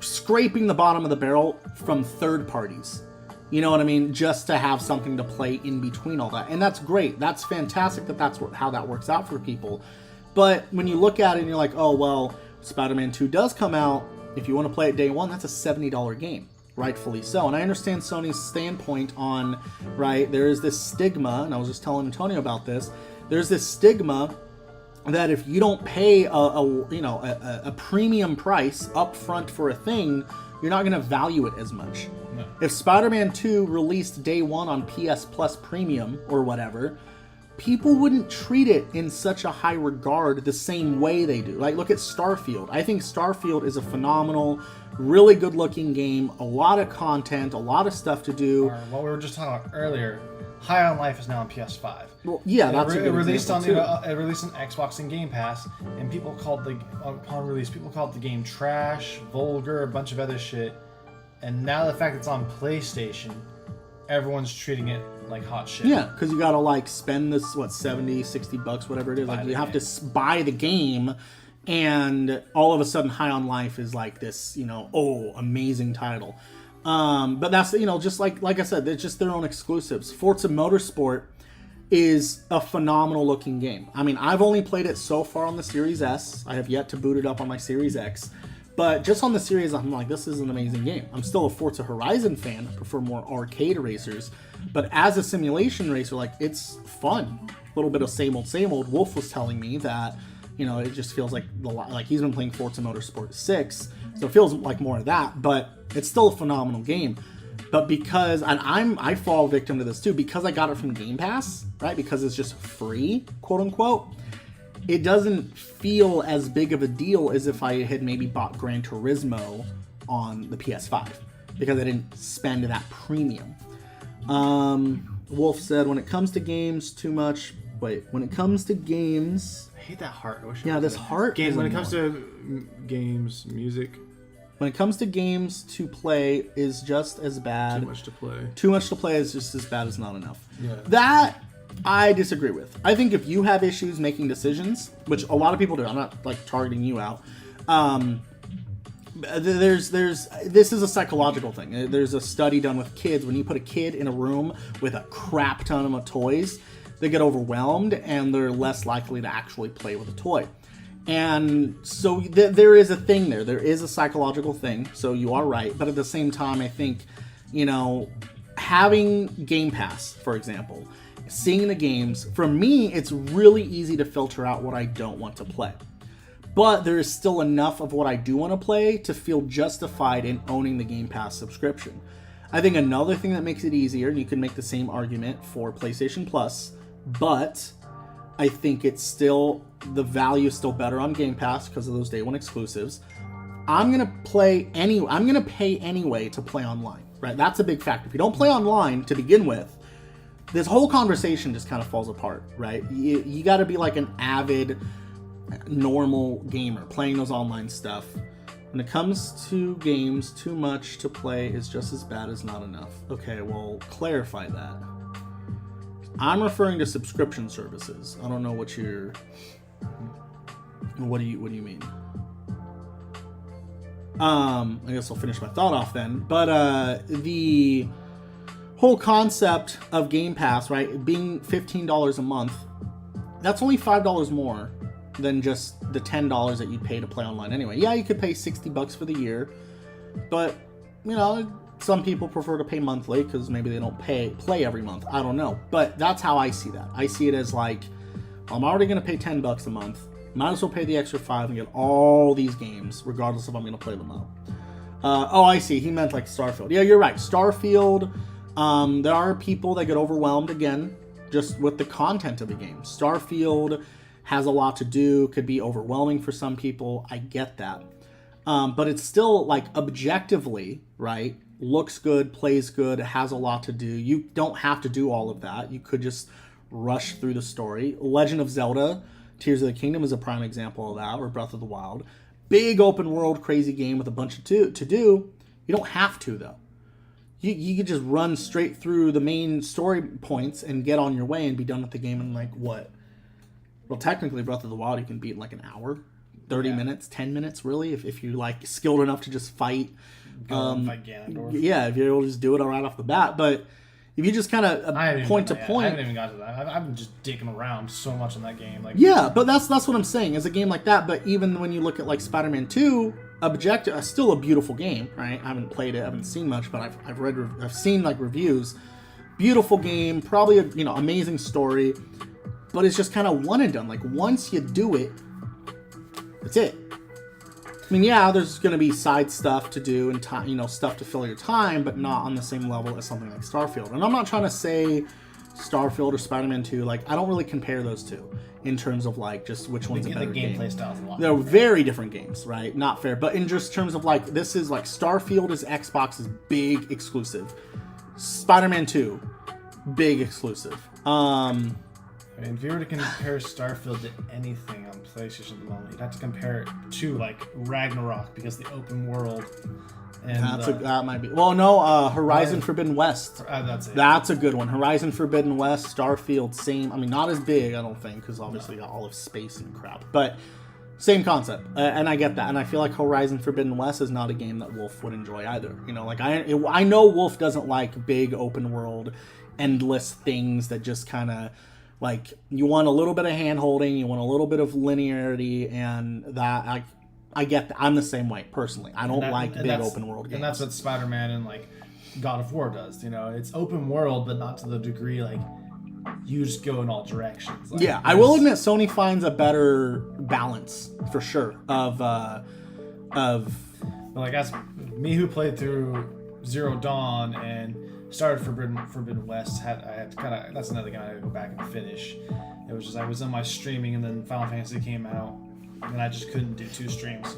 scraping the bottom of the barrel from third parties. You know what I mean? Just to have something to play in between all that. And that's great. That's fantastic that's how that works out for people. But when you look at it and you're like, oh, well, Spider-Man 2 does come out. If you want to play it day one, that's a $70 game. Rightfully so. And I understand Sony's standpoint on, right, there is this stigma, and I was just telling Antonio about this, there's this stigma that if you don't pay a premium price up front for a thing, you're not going to value it as much. No. If Spider-Man 2 released day one on PS Plus Premium or whatever, people wouldn't treat it in such a high regard the same way they do. Like, look at Starfield. I think Starfield is a phenomenal, really good-looking game, a lot of content, a lot of stuff to do. Or what we were just talking about earlier, High on Life is now on PS5. Well, yeah, that's it released on it released on Xbox and Game Pass, and people called upon release, people called the game trash, vulgar, a bunch of other shit. And now the fact it's on PlayStation, everyone's treating it like hot shit. Yeah, because you gotta like spend this $70, $60, whatever it is. Like you have to buy the game, and all of a sudden, High on Life is like this, amazing title. But that's just like I said, they're just their own exclusives. Forza Motorsport is a phenomenal looking game. I mean, I've only played it so far on the Series S. I have yet to boot it up on my Series X. But just on the Series, I'm like, this is an amazing game. I'm still a Forza Horizon fan. I prefer more arcade racers. But as a simulation racer, like, it's fun. A little bit of same old. Wolf was telling me that, it just feels like he's been playing Forza Motorsport 6. So it feels like more of that. But it's still a phenomenal game. But because, and I fall victim to this too, because I got it from Game Pass, right? Because it's just free, quote unquote. It doesn't feel as big of a deal as if I had maybe bought Gran Turismo on the PS5, because I didn't spend that premium. Wolf said, when it comes to games, too much. Wait, when it comes to games, I hate that heart. This heart. Games. When it comes to games, music. When it comes to games, to play is just as bad. Too much to play. Too much to play is just as bad as not enough. Yeah. That I disagree with. I think if you have issues making decisions, which a lot of people do, I'm not like targeting you out. This is a psychological thing. There's a study done with kids. When you put a kid in a room with a crap ton of toys, they get overwhelmed and they're less likely to actually play with a toy. And so there is a thing there. There is a psychological thing. So you are right. But at the same time, I think, having Game Pass, for example, seeing the games, for me, it's really easy to filter out what I don't want to play. but there is still enough of what I do want to play to feel justified in owning the Game Pass subscription. I think another thing that makes it easier, and you can make the same argument for PlayStation Plus, but I think it's still, the value is still better on Game Pass because of those day one exclusives. I'm gonna pay anyway to play online, right? That's a big factor. If you don't play online to begin with, this whole conversation just kind of falls apart, right? You got to be like an avid, normal gamer playing those online stuff. When it comes to games, too much to play is just as bad as not enough. Okay, well, clarify that. I'm referring to subscription services. I don't know what you're. What do you mean? I guess I'll finish my thought off then. But the whole concept of Game Pass, right, being $15 a month, that's only $5 more than just the $10 that you pay to play online anyway. Yeah, you could pay $60 for the year, but you know, some people prefer to pay monthly because maybe they don't play every month. I don't know, but that's how I see that. I see it as like, I'm already going to pay $10 a month. Might as well pay the extra $5 and get all these games, regardless if I'm going to play them out. Oh, I see. He meant like Starfield. Yeah, you're right. Starfield. There are people that get overwhelmed again just with the content of the game. Starfield has a lot to do. Could be overwhelming for some people. I get that. But it's still like objectively, right? Looks good, plays good, has a lot to do. You don't have to do all of that. You could just rush through the story. Legend of Zelda Tears of the Kingdom is a prime example of that, or Breath of the Wild. Big open world, crazy game with a bunch of to do. You don't have to, though. You could just run straight through the main story points and get on your way and be done with the game in like what? Well, technically, Breath of the Wild you can beat in like an hour, 30 minutes, 10 minutes, really, if you're like skilled enough to just fight. Fight Ganondorf. Yeah, if you're able to just do it right off the bat, but if you just kind of point to point, I haven't even got to that. I've been just digging around so much in that game. Like, yeah, but that's what I'm saying. Is a game like that. But even when you look at like Spider-Man 2, still a beautiful game, right? I haven't played it, I haven't seen much, but I've seen like reviews. Beautiful game, probably a amazing story, but it's just kind of one and done. Like once you do it, that's it. I mean, yeah, there's going to be side stuff to do and time, stuff to fill your time, but not on the same level as something like Starfield. And I'm not trying to say Starfield or Spider-Man 2. Like, I don't really compare those two in terms of like just which one's a better game. The gameplay style's a lot. They're very different games, right? Not fair, but in just terms of like this is like Starfield is Xbox's big exclusive. Spider-Man 2, big exclusive. I mean, if you were to compare Starfield to anything on PlayStation at the moment, you'd have to compare it to like Ragnarok because the open world. And that might be. Well, no, Horizon Forbidden West. That's it. That's a good one. Horizon Forbidden West, Starfield, same. I mean, not as big, I don't think, because obviously you got all of space and crap. But same concept, and I get that. And I feel like Horizon Forbidden West is not a game that Wolf would enjoy either. Like I know Wolf doesn't like big open world, endless things that just kind of. Like, you want a little bit of hand-holding, you want a little bit of linearity, and that, I get that. I'm the same way, personally. I don't like big open-world games. And that's what Spider-Man and, like, God of War does, It's open world, but not to the degree, like, you just go in all directions. Like, yeah, I will admit Sony finds a better balance, for sure, of like, as me who played through Zero Dawn and started Forbidden West, that's another game I had to go back and finish. It was just I was on my streaming and then Final Fantasy came out and I just couldn't do 2 streams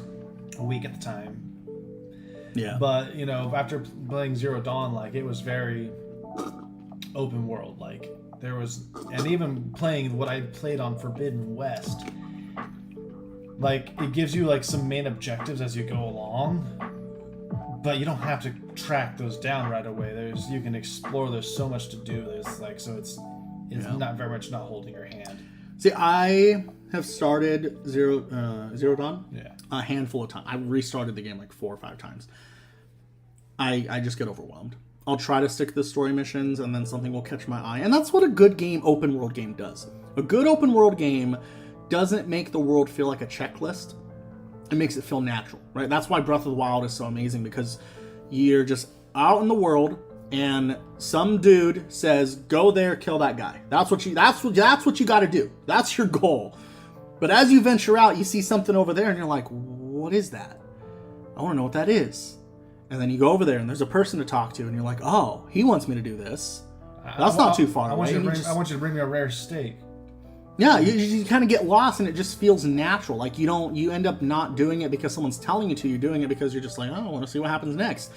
a week at the time. Yeah. But after playing Zero Dawn, like it was very open world. Like there was, and even playing what I played on Forbidden West, like it gives you like some main objectives as you go along. But you don't have to track those down right away. You can explore. There's so much to do. There's like it's not very much not holding your hand. See, I have started Zero Dawn a handful of times. I restarted the game like 4 or 5 times. I just get overwhelmed. I'll try to stick to the story missions, and then something will catch my eye. And that's what a good open world game does. A good open world game doesn't make the world feel like a checklist. It makes it feel natural, right? That's why Breath of the Wild is so amazing, because you're just out in the world and some dude says, "Go there, kill that guy." That's what you got to do. That's your goal. But as you venture out, you see something over there, and you're like, what is that? I want to know what that is. And then you go over there, and there's a person to talk to, and you're like, oh, he wants me to do this. That's not too far away. I want you to bring me a rare steak. Yeah, you kind of get lost, and it just feels natural. Like you end up not doing it because someone's telling you to. You're doing it because you're just like, oh, I want to see what happens next.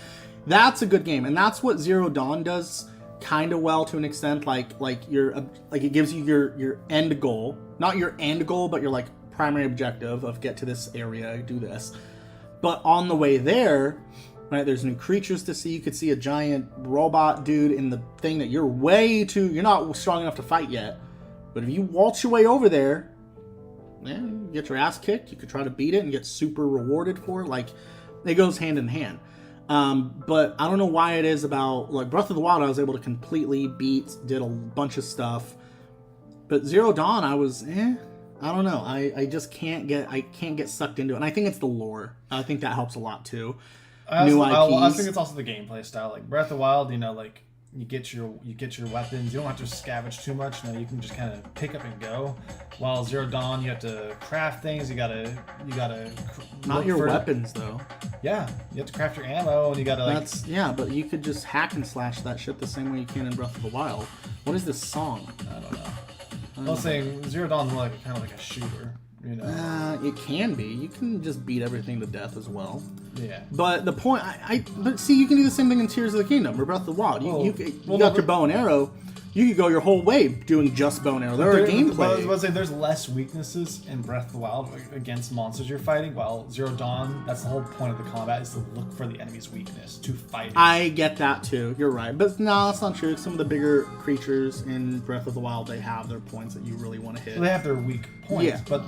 That's a good game, and that's what Zero Dawn does kind of well to an extent. Like it gives you your end goal, not your end goal, but your like primary objective of get to this area, do this. But on the way there, right, there's new creatures to see. You could see a giant robot dude in the thing that you're not strong enough to fight yet. But if you waltz your way over there, you get your ass kicked. You could try to beat it and get super rewarded for it. Like, it goes hand in hand. But I don't know why it is about, like, Breath of the Wild, I was able to completely beat, did a bunch of stuff. But Zero Dawn, I was, I don't know. I just can't get sucked into it. And I think it's the lore. I think that helps a lot, too. I think it's also the gameplay style. Like, Breath of the Wild, like, you get your weapons. You don't have to scavenge too much. You can just kind of pick up and go. While Zero Dawn, you have to craft things. You gotta. Not your weapons though. Yeah, you have to craft your ammo, and you gotta but you could just hack and slash that shit the same way you can in Breath of the Wild. What is this song? I don't know. I was saying Zero Dawn's more like kind of like a shooter. It can be. You can just beat everything to death as well. Yeah. But the point, but see, you can do the same thing in Tears of the Kingdom or Breath of the Wild. You got your bow and arrow. You could go your whole way doing just bow and arrow. There are gameplay. I was saying there's less weaknesses in Breath of the Wild against monsters you're fighting. While Zero Dawn, that's the whole point of the combat is to look for the enemy's weakness to fight it. I get that too. You're right, but no, that's not true. Some of the bigger creatures in Breath of the Wild, they have their points that you really want to hit. Well, they have their weak points, yeah. but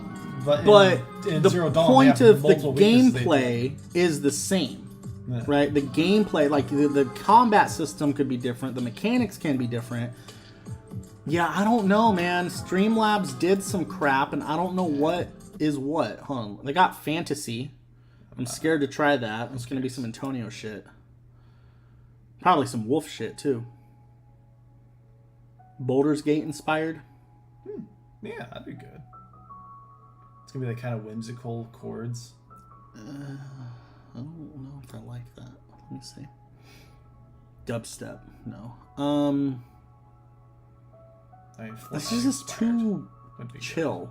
in the Zero Dawn, point of the weaknesses gameplay is the same. Yeah. Right? The gameplay, like the combat system could be different, the mechanics can be different. Yeah, I don't know, man. Streamlabs did some crap, and I don't know what is what. Hold on. They got fantasy. I'm scared to try that. It's going to be some Antonio shit. Probably some Wolf shit, too. Baldur's Gate inspired. Yeah, that'd be good. It's going to be like kind of whimsical chords. I don't know if I like that. Let me see. Dubstep. No. This is just too chill.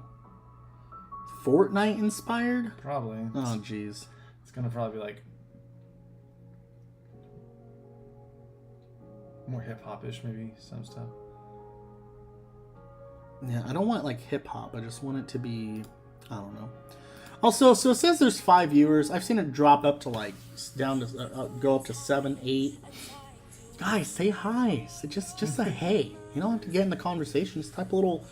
Fortnite inspired? Probably. Oh, jeez. It's gonna probably be like more hip hop-ish, maybe some stuff. Yeah, I don't want like hip hop. I just want it to be, I don't know. Also, so it says there's 5 viewers. I've seen it drop up to like down to go up to 7, 8. Guys, say hi. So just say hey. You don't have to get in the conversation. Just type a little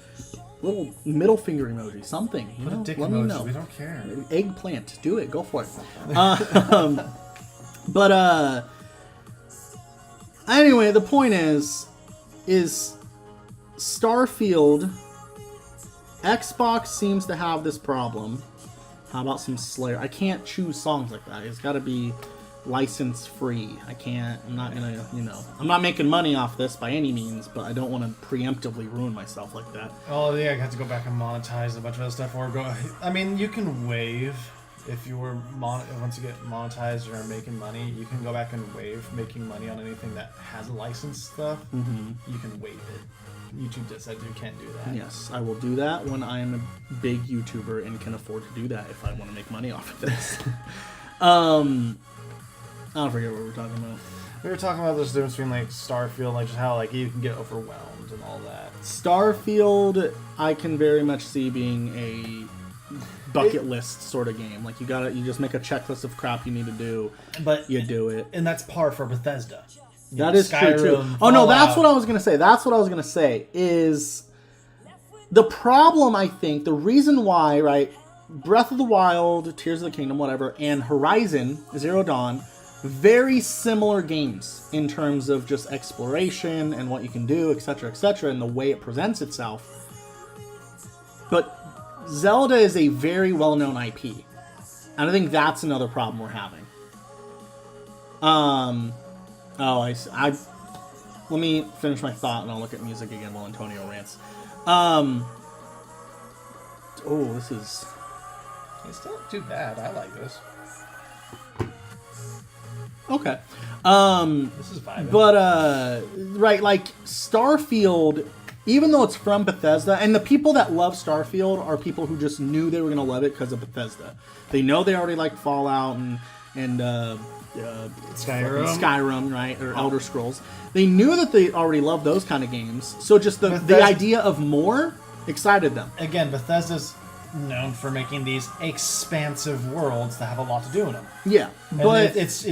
middle finger emoji, something. Put a dick let emoji. Me know. We don't care. Eggplant. Do it. Go for it. Anyway, the point is Starfield. Xbox seems to have this problem. How about some Slayer? I can't choose songs like that. It's got to be license free. I'm not gonna, I'm not making money off this by any means, but I don't want to preemptively ruin myself like that. Oh yeah, I have to go back and monetize a bunch of other stuff, or go. I mean, you can waive if you were once you get monetized or are making money, you can go back and waive making money on anything that has licensed stuff. Mm-hmm. You can waive it. YouTube just said you can't do that. Yes, I will do that when I am a big YouTuber and can afford to do that if I want to make money off of this. I don't forget what we were talking about. We were talking about this difference between like Starfield, like just how like you can get overwhelmed and all that. Starfield, I can very much see being a bucket list sort of game. Like you just make a checklist of crap you need to do, but you do it, and that's par for Bethesda. That is true too. Oh no, that's what I was gonna say. That's what I was gonna say is the problem. I think the reason why, right? Breath of the Wild, Tears of the Kingdom, whatever, and Horizon Zero Dawn. Very similar games in terms of just exploration and what you can do, etc., and the way it presents itself. But Zelda is a very well-known IP, and I think that's another problem we're having. Let me finish my thought, and I'll look at music again while Antonio rants. Oh, this is. It's still not too bad. I like this. Okay. This is vibing. But, right, like, Starfield, even though it's from Bethesda, and the people that love Starfield are people who just knew they were going to love it because of Bethesda. They know they already like Fallout and Skyrim, right, or Elder Scrolls. They knew that they already loved those kind of games, so just the idea of more excited them. Again, Bethesda's known for making these expansive worlds that have a lot to do in them. Yeah, but it's a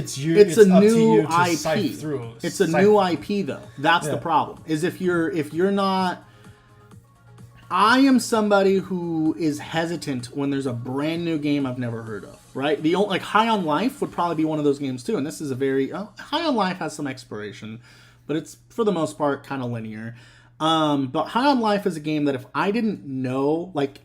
up new to you to IP. sift through. It's a new IP though. That's the problem. Is if you're not. I am somebody who is hesitant when there's a brand new game I've never heard of. Right? The like High on Life would probably be one of those games too, and this is a very High on Life has some exploration, but it's for the most part kind of linear. But High on Life is a game that if I didn't know, like.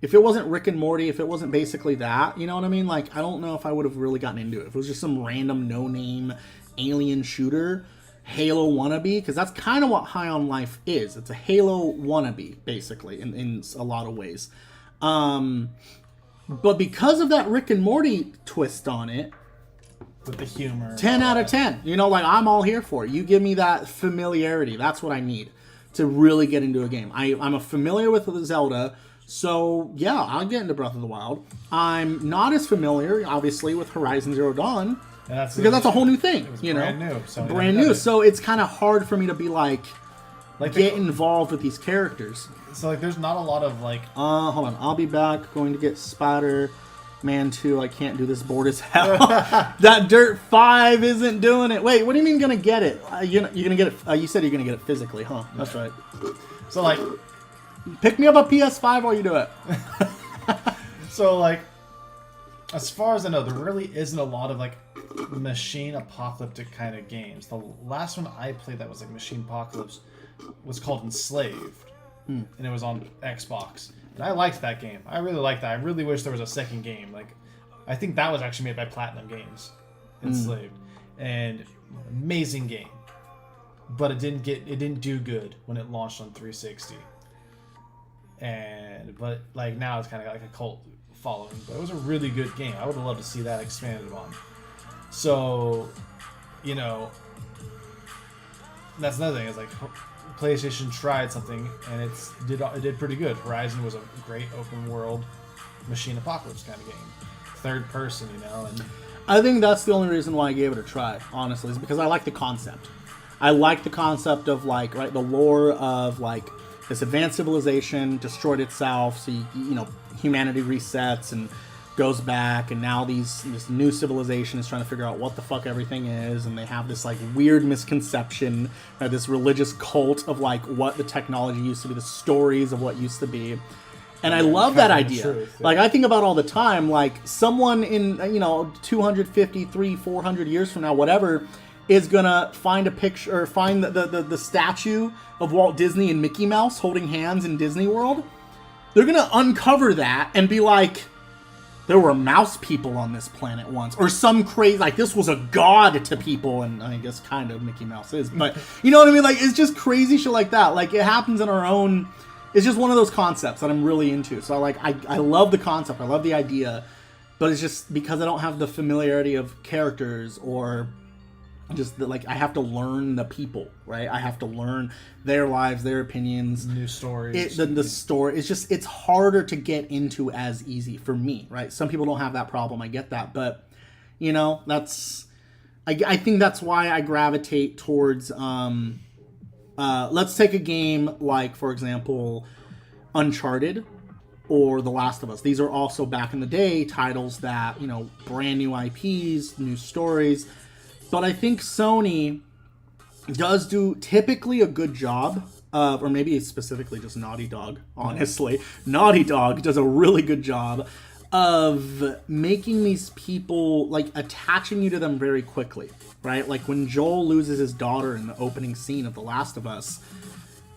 If it wasn't Rick and Morty, if it wasn't basically that, you know what I mean? Like, I don't know if I would have really gotten into it. If it was just some random no-name alien shooter, Halo wannabe, because that's kind of what High on Life is. It's a Halo wannabe, basically, in a lot of ways. But because of that Rick and Morty twist on it, with the humor, 10 out of 10. You know, like, I'm all here for it. You give me that familiarity. That's what I need to really get into a game. I'm familiar with Zelda. So, yeah, I'll get into Breath of the Wild. I'm not as familiar, obviously, with Horizon Zero Dawn. Because that's a whole new thing, you know? Brand new. So brand new. So it's kind of hard for me to be, like get involved with these characters. So, like, there's not a lot of, like... Hold on. I'll be back. Going to get Spider-Man 2. I can't do this. Bored as hell. That Dirt 5 isn't doing it. Wait, what do you mean gonna get it? You're gonna get it... you said you're gonna get it physically, huh? Yeah. That's right. So, like... Pick me up a PS5 while you do it. So, like, as far as I know, there really isn't a lot of, like, machine apocalyptic kind of games. The last one I played that was, like, machine apocalypse was called Enslaved. And it was on Xbox. And I liked that game. I really liked that. I really wish there was a second game. Like, I think that was actually made by Platinum Games. Enslaved. And amazing game. But it didn't do good when it launched on 360. But like now it's kind of got like a cult following, but it was a really good game. I would have loved to see that expanded upon. So, you know, that's another thing. Is like PlayStation tried something and it did pretty good. Horizon was a great open world machine apocalypse kind of game, third person, you know. And I think that's the only reason why I gave it a try. Honestly, is because I like the concept. I like the concept of like the lore of like. This advanced civilization destroyed itself, so you know humanity resets and goes back, and now this new civilization is trying to figure out what the fuck everything is, and they have this like weird misconception, this religious cult of like what the technology used to be, the stories of what used to be, and I love that idea. Truth, yeah. Like I think about all the time, like someone in 250, 300, 400 years from now, whatever. Is gonna find a picture or find the statue of Walt Disney and Mickey Mouse holding hands in Disney World. They're gonna uncover that and be like, there were mouse people on this planet once, or some crazy like this was a god to people, and I guess kind of Mickey Mouse is, but you know what I mean? Like it's just crazy shit like that. Like it happens in our own. It's just one of those concepts that I'm really into. So I love the concept. I love the idea, but it's just because I don't have the familiarity of characters or. Just like I have to learn the people, right? I have to learn their lives, their opinions, new stories. The story. It's harder to get into as easy for me, right? Some people don't have that problem. I get that, but you know, I think that's why I gravitate towards. Let's take a game like, for example, Uncharted or The Last of Us. These are also back in the day titles that brand new IPs, new stories. But I think Sony does do typically a good job of, or maybe specifically just Naughty Dog, honestly. Naughty Dog does a really good job of making these people, like, attaching you to them very quickly, right? Like, when Joel loses his daughter in the opening scene of The Last of Us,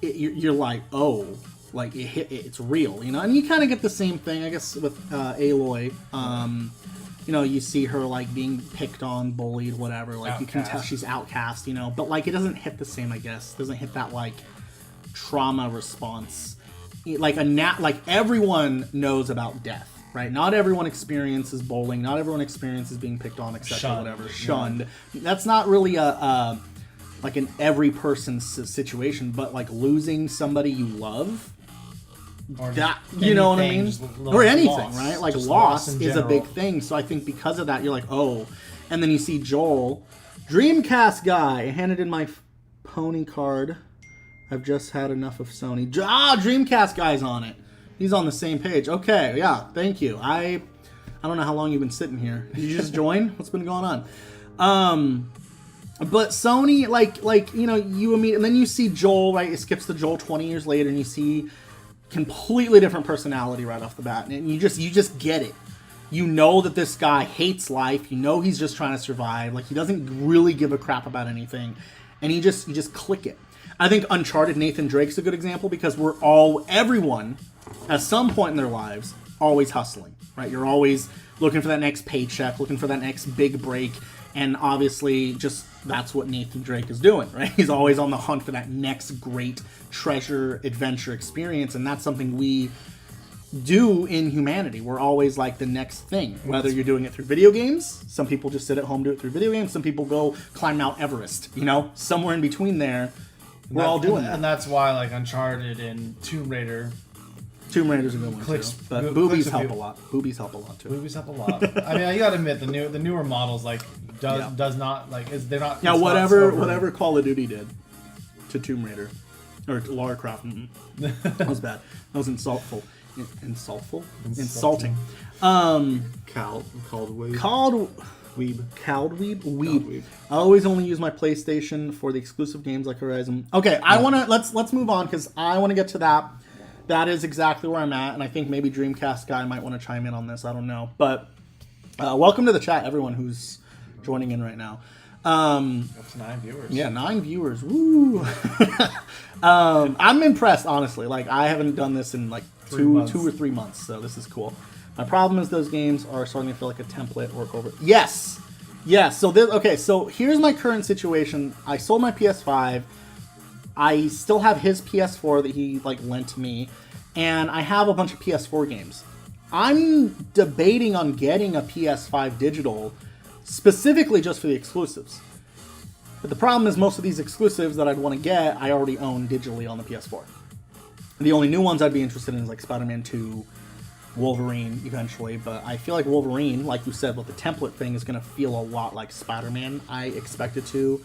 you're like, oh, like, it's real, you know? And you kind of get the same thing, I guess, with Aloy. You see her, like, being picked on, bullied, whatever. Like, outcast. You can tell she's outcast, But, like, it doesn't hit the same, I guess. It doesn't hit that, like, trauma response like like everyone knows about death, right? Not everyone experiences bowling. Not everyone experiences being picked on, etc. Shunned. Whatever, shunned. That's not really a like an every person's situation, but like losing somebody you love. Or That just you know what I anything, mean, just or anything, loss. right? Like Just loss in is a big general. thing. So I think because of that, you're like, oh, and then you see Joel, Dreamcast guy, handed in my pony card. I've just had enough of Sony. Dreamcast guy's on it. He's on the same page. Okay, yeah, thank you. I don't know how long you've been sitting here. Did you just join? What's been going on? But Sony, like you know, you and me, and then you see Joel, right? It skips to Joel 20 years later, and you see completely different personality right off the bat, and you just get it. You know that this guy hates life. You know he's just trying to survive. Like he doesn't really give a crap about anything, and you just click it. I think Uncharted Nathan Drake's a good example because everyone at some point in their lives always hustling, right? You're always looking for that next paycheck, looking for that next big break, and obviously just that's what Nathan Drake is doing, right? He's always on the hunt for that next great treasure adventure experience, and that's something we do in humanity. We're always like the next thing, whether you're doing it through video games. Some people just sit at home, do it through video games. Some people go climb Mount Everest, you know, somewhere in between there. We're all doing that. And that's why like Uncharted and Tomb Raider's a good one Clicks- too. But clicks boobies a help few. a lot. Boobies help a lot too. movies help a lot. I mean, you gotta admit the newer models like does not like they're not. Yeah, it's not whatever sobering. Call of Duty did to Tomb Raider or to Lara Croft. That was bad. That was insulting. Called Weeb. Cowed Weeb. Weeb. I always only use my PlayStation for the exclusive games like Horizon. Okay, let's move on because I want to get to that. That is exactly where I'm at, and I think maybe Dreamcast guy might want to chime in on this. I don't know, but welcome to the chat, everyone who's joining in right now. That's 9 viewers. Yeah, 9 viewers. Woo! I'm impressed, honestly. Like I haven't done this in like two or 3 months, so this is cool. My problem is those games are starting to feel like a template work over. Yes. So here's my current situation. I sold my PS5. I still have his PS4 that he like lent me, and I have a bunch of PS4 games. I'm debating on getting a PS5 digital specifically just for the exclusives. But the problem is most of these exclusives that I'd want to get, I already own digitally on the PS4. The only new ones I'd be interested in is like Spider-Man 2, Wolverine eventually, but I feel like Wolverine, like you said, with the template thing, is going to feel a lot like Spider-Man. I expect it to.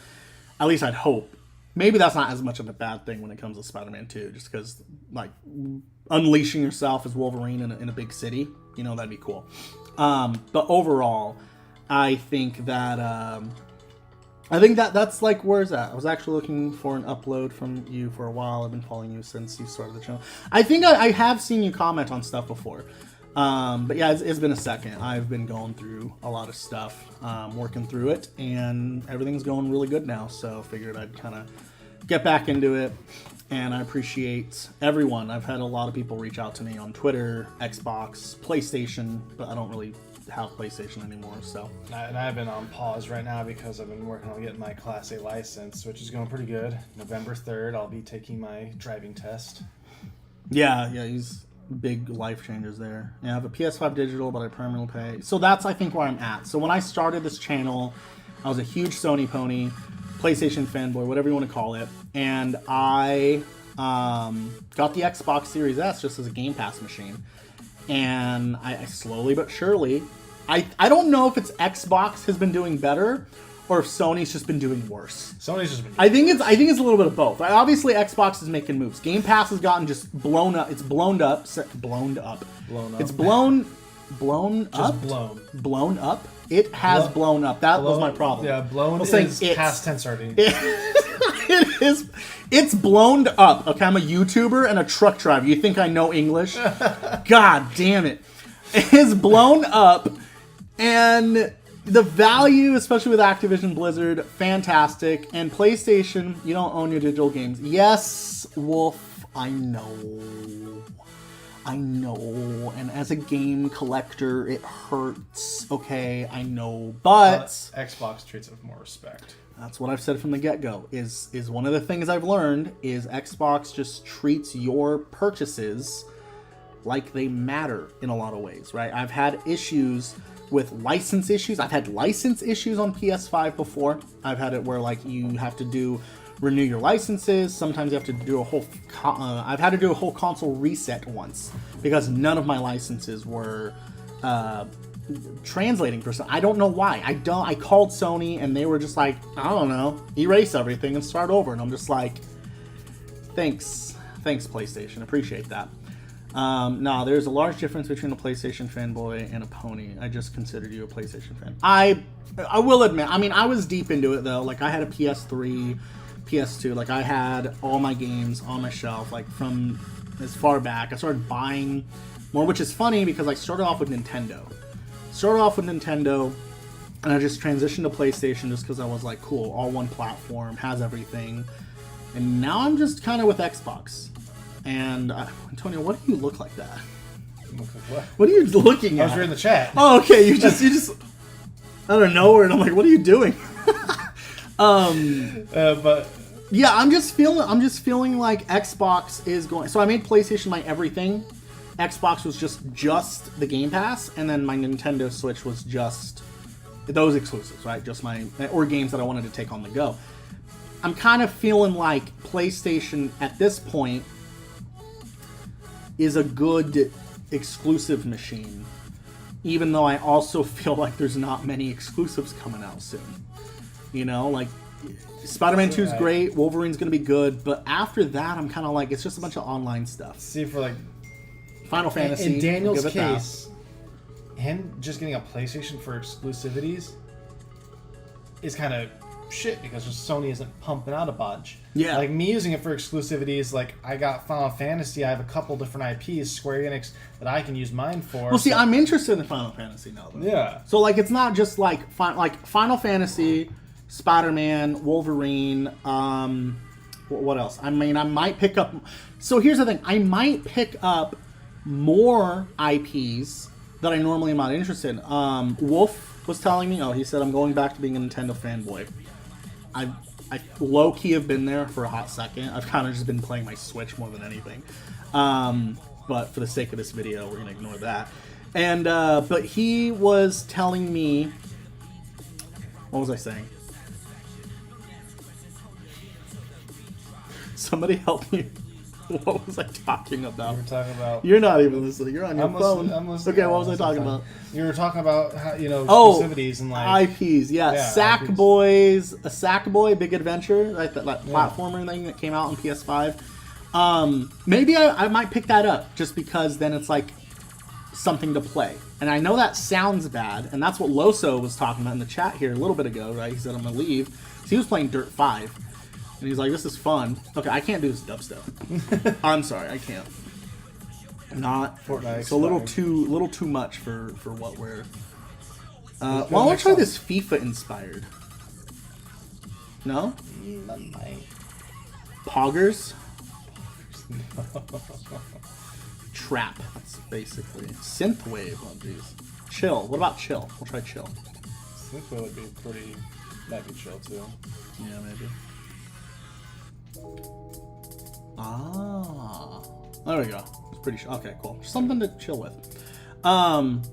At least I'd hope. Maybe that's not as much of a bad thing when it comes to Spider-Man 2, just because, like, unleashing yourself as Wolverine in a big city, you know, that'd be cool. But overall, I think that's like, where's that? I was actually looking for an upload from you for a while. I've been following you since you started the channel. I think I have seen you comment on stuff before. But yeah, it's been a second. I've been going through a lot of stuff, working through it, and everything's going really good now. So figured I'd kind of get back into it. And I appreciate everyone. I've had a lot of people reach out to me on Twitter, Xbox, PlayStation, but I don't really have PlayStation anymore. So And I've been on pause right now because I've been working on getting my Class A license, which is going pretty good. November 3rd, I'll be taking my driving test. yeah, he's big life changes there. Yeah, I have a PS5 digital, but I permanently pay. So that's, I think, where I'm at. So when I started this channel, I was a huge Sony pony, PlayStation fanboy, whatever you want to call it, and I got the Xbox Series S just as a Game Pass machine. And I slowly but surely, I don't know if it's Xbox has been doing better or if Sony's just been doing worse. Sony's just been. I think it's a little bit of both. Obviously, Xbox is making moves. Game Pass has gotten just blown up. It's blown up. It's blown up. It's blown up. Blown up. It has blown up. That was my problem. Yeah, blown is past tense already. It is. It's blown up. Okay, I'm a YouTuber and a truck driver. You think I know English? God damn it! It's blown up, and the value, especially with Activision Blizzard, fantastic. And PlayStation, you don't own your digital games. Yes, Wolf, I know. I know, and as a game collector, it hurts. Okay, I know, but Xbox treats it with more respect. that's what I've said from the get-go. Is one of the things I've learned is Xbox just treats your purchases like they matter in a lot of ways, right? I've had issues with license issues. I've had license issues on PS5 before. I've had it where like you have to renew your licenses. Sometimes you have to do a whole. I've had to do a whole console reset once because none of my licenses were translating for some. I don't know why. I called Sony and they were just like, I don't know, erase everything and start over. And I'm just like, thanks PlayStation, appreciate that. No, there's a large difference between a PlayStation fanboy and a pony. I just considered you a PlayStation fan. I will admit, I mean, I was deep into it though. Like I had a PS3, PS2. Like I had all my games on my shelf. Like from as far back, I started buying more, which is funny because I started off with Nintendo. And I just transitioned to PlayStation just because I was like, cool, all one platform, has everything. And now I'm just kind of with Xbox. And Antonio, what do you look like that? What are you looking at? I was reading the chat. Oh, okay. You just out of nowhere, and I'm like, what are you doing? But yeah, I'm just feeling like Xbox is going. So I made PlayStation my everything. Xbox was just the Game Pass, and then my Nintendo Switch was just those exclusives, right? Just or games that I wanted to take on the go. I'm kind of feeling like PlayStation at this point is a good exclusive machine, even though I also feel like there's not many exclusives coming out soon. You know, like Spider-Man 2 is great, Wolverine's gonna be good, but after that, I'm kind of like, it's just a bunch of online stuff. See, for like Final Fantasy. In Daniel's case, him just getting a PlayStation for exclusivities is kind of shit because Sony isn't pumping out a bunch. Yeah. Like me using it for exclusivities, like I got Final Fantasy, I have a couple different IPs, Square Enix, that I can use mine for. Well, see, I'm interested in Final Fantasy now, though. Yeah. So, like, it's not just like Final Fantasy, Spider-Man, Wolverine, what else? I mean, I might pick up... So here's the thing. I might pick up more IPs that I normally am not interested in. Wolf was telling me, he said, I'm going back to being a Nintendo fanboy. I low-key have been there for a hot second. I've kind of just been playing my Switch more than anything. But for the sake of this video, we're going to ignore that. And but he was telling me... What was I saying? Somebody help me. What was I talking about? You were talking about... You're not even listening. You're on your phone. I'm listening. Okay, what was I talking about? You were talking about how, exclusivities and like... IPs, yeah. Sackboy, Big Adventure, like that platformer thing that came out on PS5. Maybe I might pick that up just because then it's like something to play. And I know that sounds bad, and that's what Loso was talking about in the chat here a little bit ago, right? He said, I'm going to leave. So he was playing Dirt 5. And he's like, this is fun. Okay, I can't do this dubstep. I'm sorry, I can't. Not Fortnite. It's a little too much for what we're... well, I want to try this FIFA inspired. No? Poggers? Trap. That's basically synthwave on these. Chill. What about chill? We'll try chill. Synthwave would be pretty... That'd be chill too. Yeah, maybe. Ah, there we go. It's pretty sure. Okay, cool. Something to chill with. Talked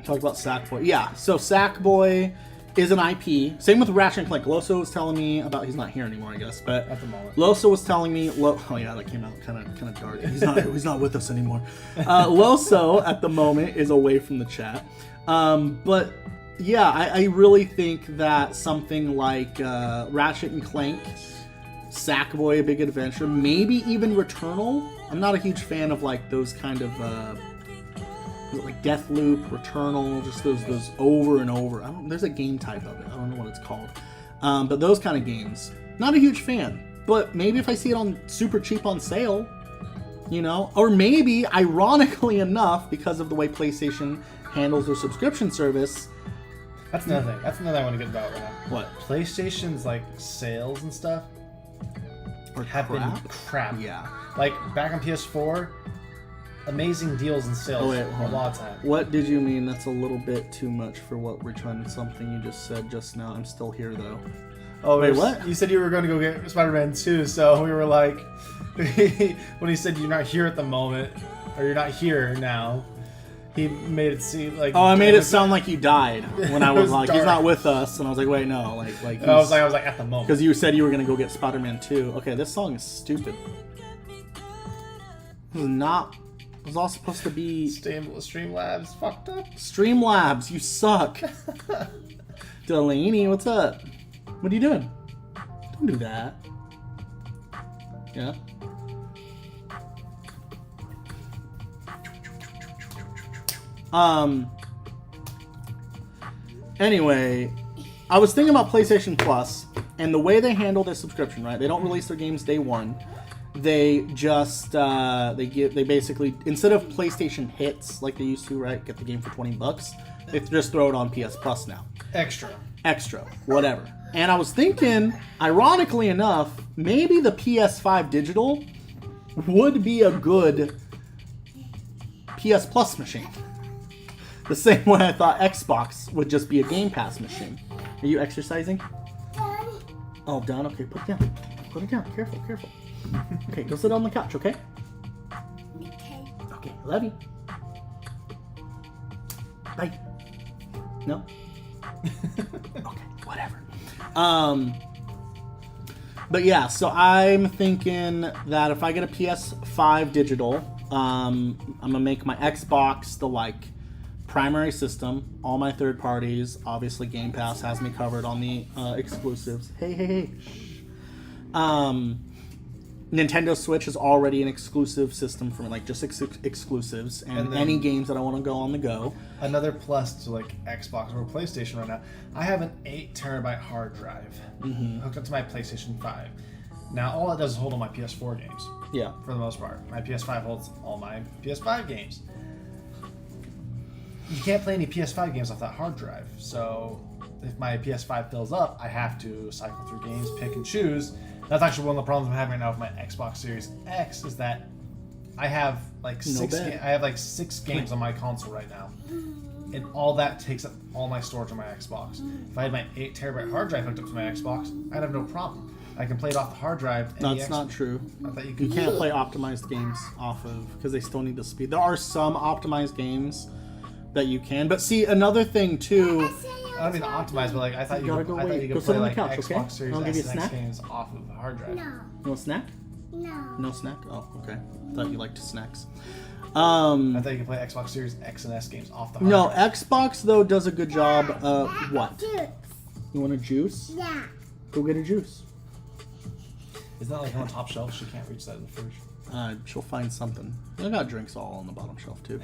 about Sackboy. Yeah, so Sackboy is an IP. Same with Ratchet & Clank. Loso was telling me about. He's not here anymore, I guess. But at the moment, Loso was telling me. Oh yeah, that came out kind of dark. He's not with us anymore. Loso at the moment is away from the chat. But yeah, I really think that something like Ratchet & Clank, Sackboy, A Big Adventure, maybe even Returnal. I'm not a huge fan of like those kind of like Deathloop, Returnal, just those over and over. There's a game type of it. I don't know what it's called. But those kind of games, not a huge fan. But maybe if I see it on super cheap on sale, or maybe ironically enough, because of the way PlayStation handles their subscription service. That's another thing. That's another thing I want to get about right now. What? PlayStation's like sales and stuff have been crap. Yeah. Like back on PS4, amazing deals and sales Oh, wait, a hold on. lot of time. What did you mean? That's a little bit too much for what we're trying to. Something you just said just now. I'm still here though. Oh, Wait, what? You said you were going to go get Spider-Man 2, so we were like, when he said you're not here at the moment, or you're not here now, he made it seem like. Oh, I made it sound like you died when I It was was like, he's dark. not with us, and I was like, wait, no, like. I was like at the moment. Because you said you were gonna go get Spider-Man 2. Okay, this song is stupid. This is not. It was all supposed to be Streamlabs fucked up. Streamlabs. You suck. Delaney, what's up? What are you doing? Don't do that. Yeah. Anyway, I was thinking about PlayStation Plus and the way they handle their subscription, right? They don't release their games day one. They just they basically, instead of PlayStation Hits like they used to, right? Get the game for $20. They just throw it on PS Plus now. Extra, whatever. And I was thinking, ironically enough, maybe the PS5 digital would be a good PS Plus machine. The same way I thought Xbox would just be a Game Pass machine. Are you exercising? Oh, done? Okay, put it down. Put it down. Careful, careful. Okay, go sit on the couch, okay? Okay, love you. Bye. No? Okay, whatever. But yeah, so I'm thinking that if I get a PS5 digital, I'm gonna make my Xbox the primary system. All my third parties, obviously Game Pass has me covered on the exclusives. Hey. Shh. Nintendo Switch is already an exclusive system for me, just exclusives and then- any games that I want to go on the go. Another plus to Xbox or PlayStation right now, I have an 8 terabyte hard drive hooked up to my PlayStation 5. Now all it does is hold all my PS4 games Yeah. for the most part. My PS5 holds all my PS5 games. You can't play any PS5 games off that hard drive, so if my PS5 fills up, I have to cycle through games, pick and choose. That's actually one of the problems I'm having right now with my Xbox Series X is that I have six games on my console right now, and all that takes up all my storage on my Xbox. If I had my 8 terabyte hard drive hooked up to my Xbox, I'd have no problem. I can play it off the hard drive. And That's not true. I thought you You can't play optimized games off of, because they still need the speed. There are some optimized games that you can, but see, another thing too. I don't mean optimized, but I thought you gotta could, go I thought wait. you Go could sit play on the couch, Xbox okay? Series I'll give you a S and X snack. games off of a hard drive. No snack? No. No snack? Oh, okay. Thought you liked snacks. I thought you could play Xbox Series X and S games off the hard No, drive. Xbox though does a good job. What? Juice. You want a juice? Yeah. Go get a juice. Isn't that on the top shelf? She can't reach that in the fridge. She'll find something. I got drinks all on the bottom shelf too.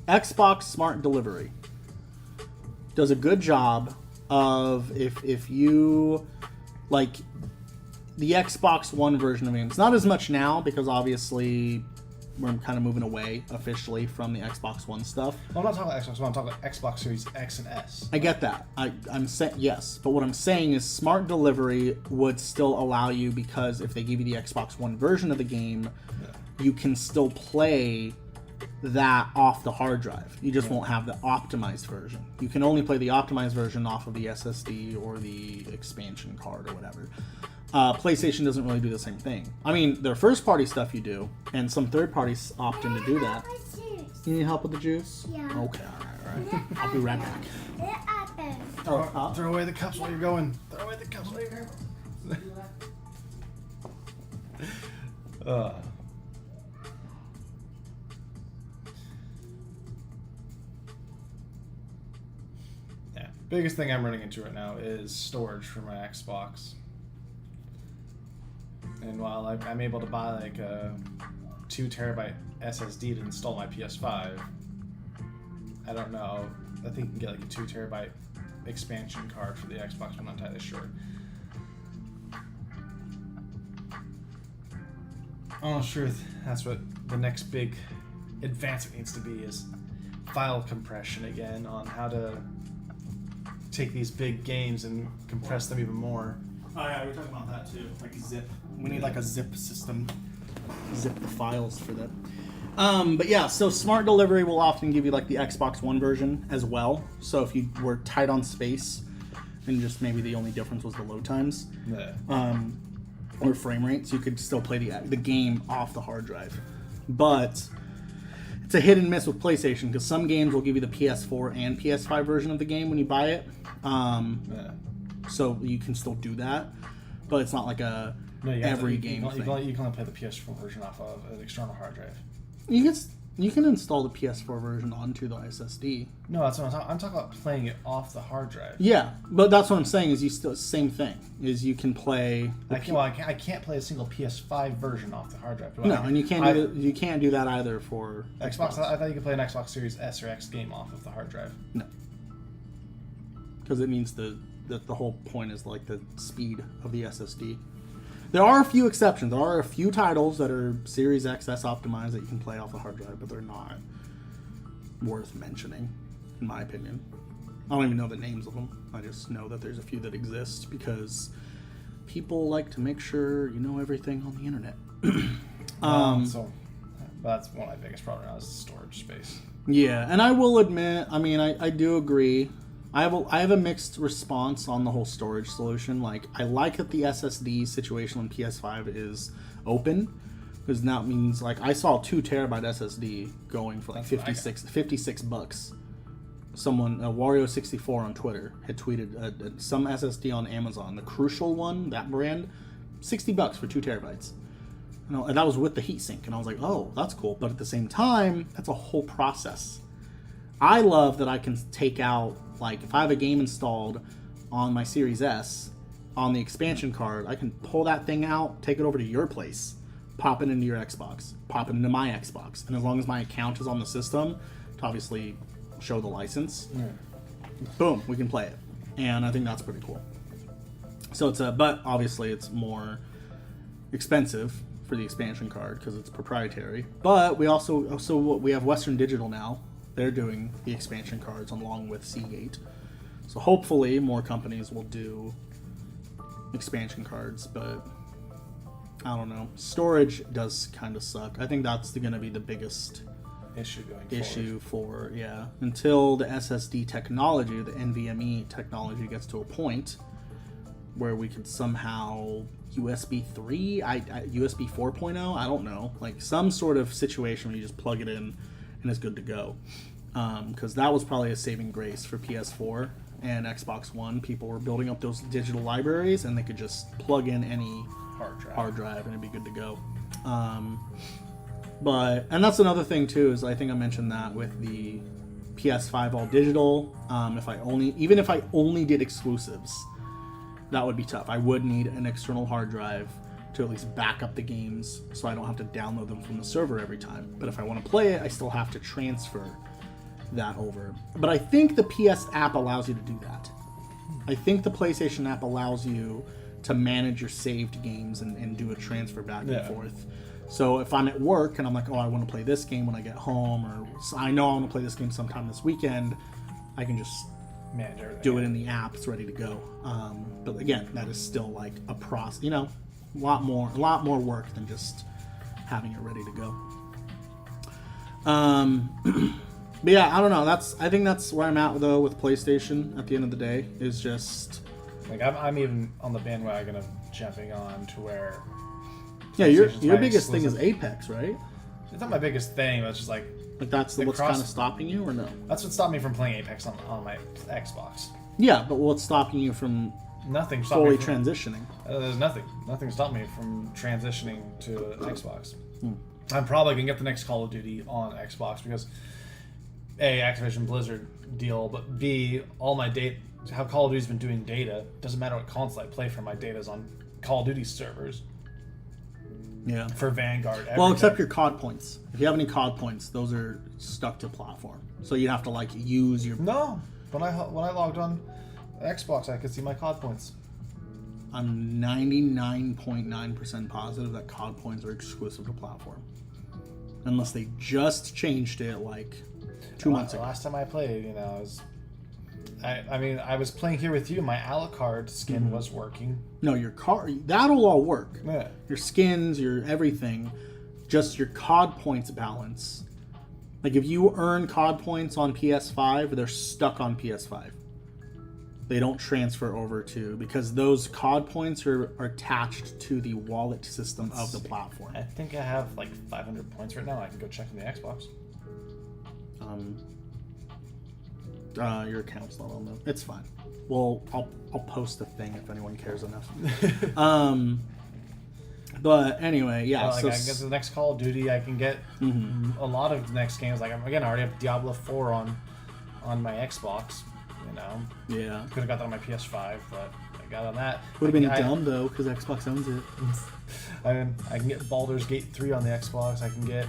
Xbox Smart Delivery does a good job of if you the Xbox One version of games. Not as much now because obviously we're kind of moving away officially from the Xbox One stuff. Well, I'm not talking about Xbox One. I'm talking about Xbox Series X and S. I get that. I'm saying yes, but what I'm saying is Smart Delivery would still allow you, because if they give you the Xbox One version of the game, you can still play that off the hard drive. You just won't have the optimized version. You can only play the optimized version off of the SSD or the expansion card or whatever. PlayStation doesn't really do the same thing. I mean, their first party stuff you do, and some third parties opt in to do that. You need help with the juice? Yeah. Okay, alright. I'll be right back. Throw away the cups while you're going. Throw away the cups while you're going. Yeah. Biggest thing I'm running into right now is storage for my Xbox. And while I'm able to buy a 2 terabyte SSD to install my PS5, I don't know. I think you can get a 2 terabyte expansion card for the Xbox. I'm not entirely sure. I'm not sure if that's what the next big advancement needs to be, is file compression again, on how to take these big games and compress them even more. Oh yeah, we're talking about that too. Like zip. We need like a zip system. Zip the files for that. But yeah, so smart delivery will often give you like the Xbox One version as well. So if you were tight on space, and just maybe the only difference was the load times, or frame rates, you could still play the game off the hard drive. But it's a hit and miss with PlayStation because some games will give you the PS4 and PS5 version of the game when you buy it. So you can still do that, but it's not like a every game thing. You can only play the PS4 version off of an external hard drive. You can install the PS4 version onto the SSD. No, that's what I'm talking about. Playing it off the hard drive. Yeah, but that's what I'm saying. Is you still same thing? Is you can play. I can't play a single PS5 version off the hard drive. And you can't do that either for Xbox. I thought you could play an Xbox Series S or X game off of the hard drive. No, because it means the whole point is like the speed of the SSD. There are a few exceptions. There are a few titles that are Series XS optimized that you can play off the hard drive, but they're not worth mentioning, in my opinion. I don't even know the names of them. I just know that there's a few that exist because people like to make sure you know everything on the internet. So that's one of my biggest problems now is the storage space. Yeah, and I will admit, I mean, I do agree. I have a mixed response on the whole storage solution. Like, I like that the SSD situation on PS5 is open, because now it means, like, I saw a 2 terabyte SSD going for like $56. Someone, Wario64 on Twitter, had tweeted some SSD on Amazon, the Crucial one, that brand, $60 for 2 terabytes. And that was with the heatsink, and I was like, oh, that's cool. But at the same time, that's a whole process. I love that I can take out, like, if I have a game installed on my Series S, on the expansion card, I can pull that thing out, take it over to your place, pop it into your Xbox, pop it into my Xbox. And as long as my account is on the system, to obviously show the license, boom, we can play it. And I think that's pretty cool. So but obviously it's more expensive for the expansion card because it's proprietary. But we we have Western Digital now. They're doing the expansion cards along with Seagate. So hopefully more companies will do expansion cards, but I don't know. Storage does kind of suck. I think that's going to be the biggest issue for until the SSD technology, the NVMe technology gets to a point where we could somehow USB 3, USB 4.0, I don't know, like some sort of situation where you just plug it in and it's good to go. Because that was probably a saving grace for PS4 and Xbox One. People were building up those digital libraries and they could just plug in any hard drive and it'd be good to go. And that's another thing too, is I think I mentioned that with the PS5 all digital. Even if I only did exclusives, that would be tough. I would need an external hard drive to at least back up the games so I don't have to download them from the server every time. But if I want to play it, I still have to transfer that over. But I think the PS app allows you to do that. I think the PlayStation app allows you to manage your saved games and do a transfer back and forth. So if I'm at work and I'm like, oh, I want to play this game when I get home, or I know I want to play this game sometime this weekend, I can just do it in the app. It's ready to go. But again, that is still like a process, a lot more work than just having it ready to go. But yeah, I don't know. I think that's where I'm at though with PlayStation. At the end of the day, is just like I'm even on the bandwagon of jumping on to where. Yeah, your biggest thing is Apex, right? It's not my biggest thing, but it's just like that's what's kind of stopping you, or no? That's what stopped me from playing Apex on my Xbox. Yeah, but what's stopping you from fully transitioning? There's nothing. Nothing stopped me from transitioning to Xbox. I'm probably gonna get the next Call of Duty on Xbox because A, Activision Blizzard deal, but B, all my data, how Call of Duty's been doing data, doesn't matter what console I play from, my data's on Call of Duty servers. Yeah. For Vanguard. Well, except your COD points. If you have any COD points, those are stuck to platform. So you'd have to use your. No, when I logged on Xbox, I could see my COD points. I'm 99.9% positive that COD points are exclusive to platform, unless they just changed it 2 months ago. Last time I played, it was I mean, I was playing here with you. My Alucard skin was working. No, your card, that'll all work. Yeah. Your skins, your everything. Just your COD points balance. Like, if you earn COD points on PS5, they're stuck on PS5. They don't transfer over to, because those COD points are attached to the wallet system of the platform. I think I have like 500 points right now. I can go check in the Xbox. Your account's not on the. It's fine. Well, I'll post a thing if anyone cares enough. But anyway, yeah. Like, I can get the next Call of Duty. I can get a lot of the next games. Like, I already have Diablo 4 on my Xbox. You know. Yeah. Could have got that on my PS5, but I got on that. Would have been dumb though, because Xbox owns it. I can get Baldur's Gate 3 on the Xbox. I can get.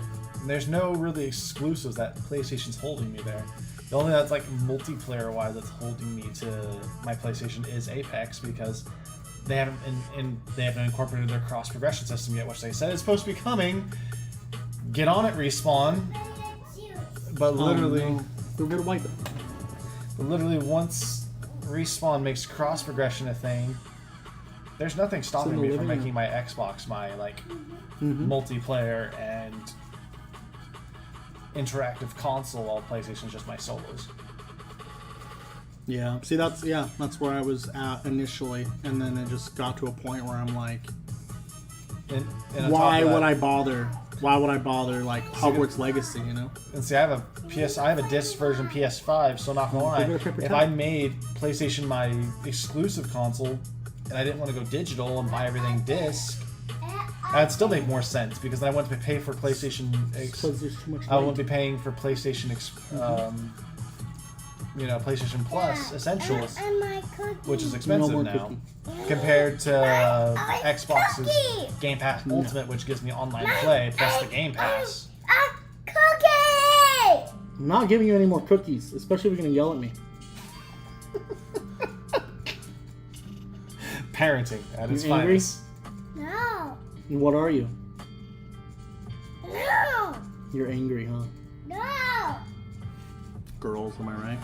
There's no really exclusives that PlayStation's holding me there. The only that's like multiplayer wise that's holding me to my PlayStation is Apex, because they haven't they haven't incorporated their cross progression system yet, which they said is supposed to be coming. Get on it, Respawn. But literally, we're gonna wipe it. But literally, once Respawn makes cross progression a thing, there's nothing stopping me from making my Xbox my like multiplayer and interactive console, while PlayStation's just my solos. Yeah. See, that's where I was at initially, and then it just got to a point where I'm like, why would I bother? Why would I bother? Like Hogwarts Legacy, you know? And see, I have a disc version PS5, so not gonna lie, if I made PlayStation my exclusive console and I didn't want to go digital and buy everything disc, that'd still make more sense, because then I wouldn't pay for PlayStation. Because there's too much. I wouldn't be paying for PlayStation. PlayStation Plus Essentials, which is expensive now, compared to Xbox's Game Pass Ultimate, which gives me online play plus the Game Pass. Cookie! I'm not giving you any more cookies, especially if you're gonna yell at me. Parenting at its You angry? finest. No. What are you? No. You're angry, huh? No. Girls, am I right?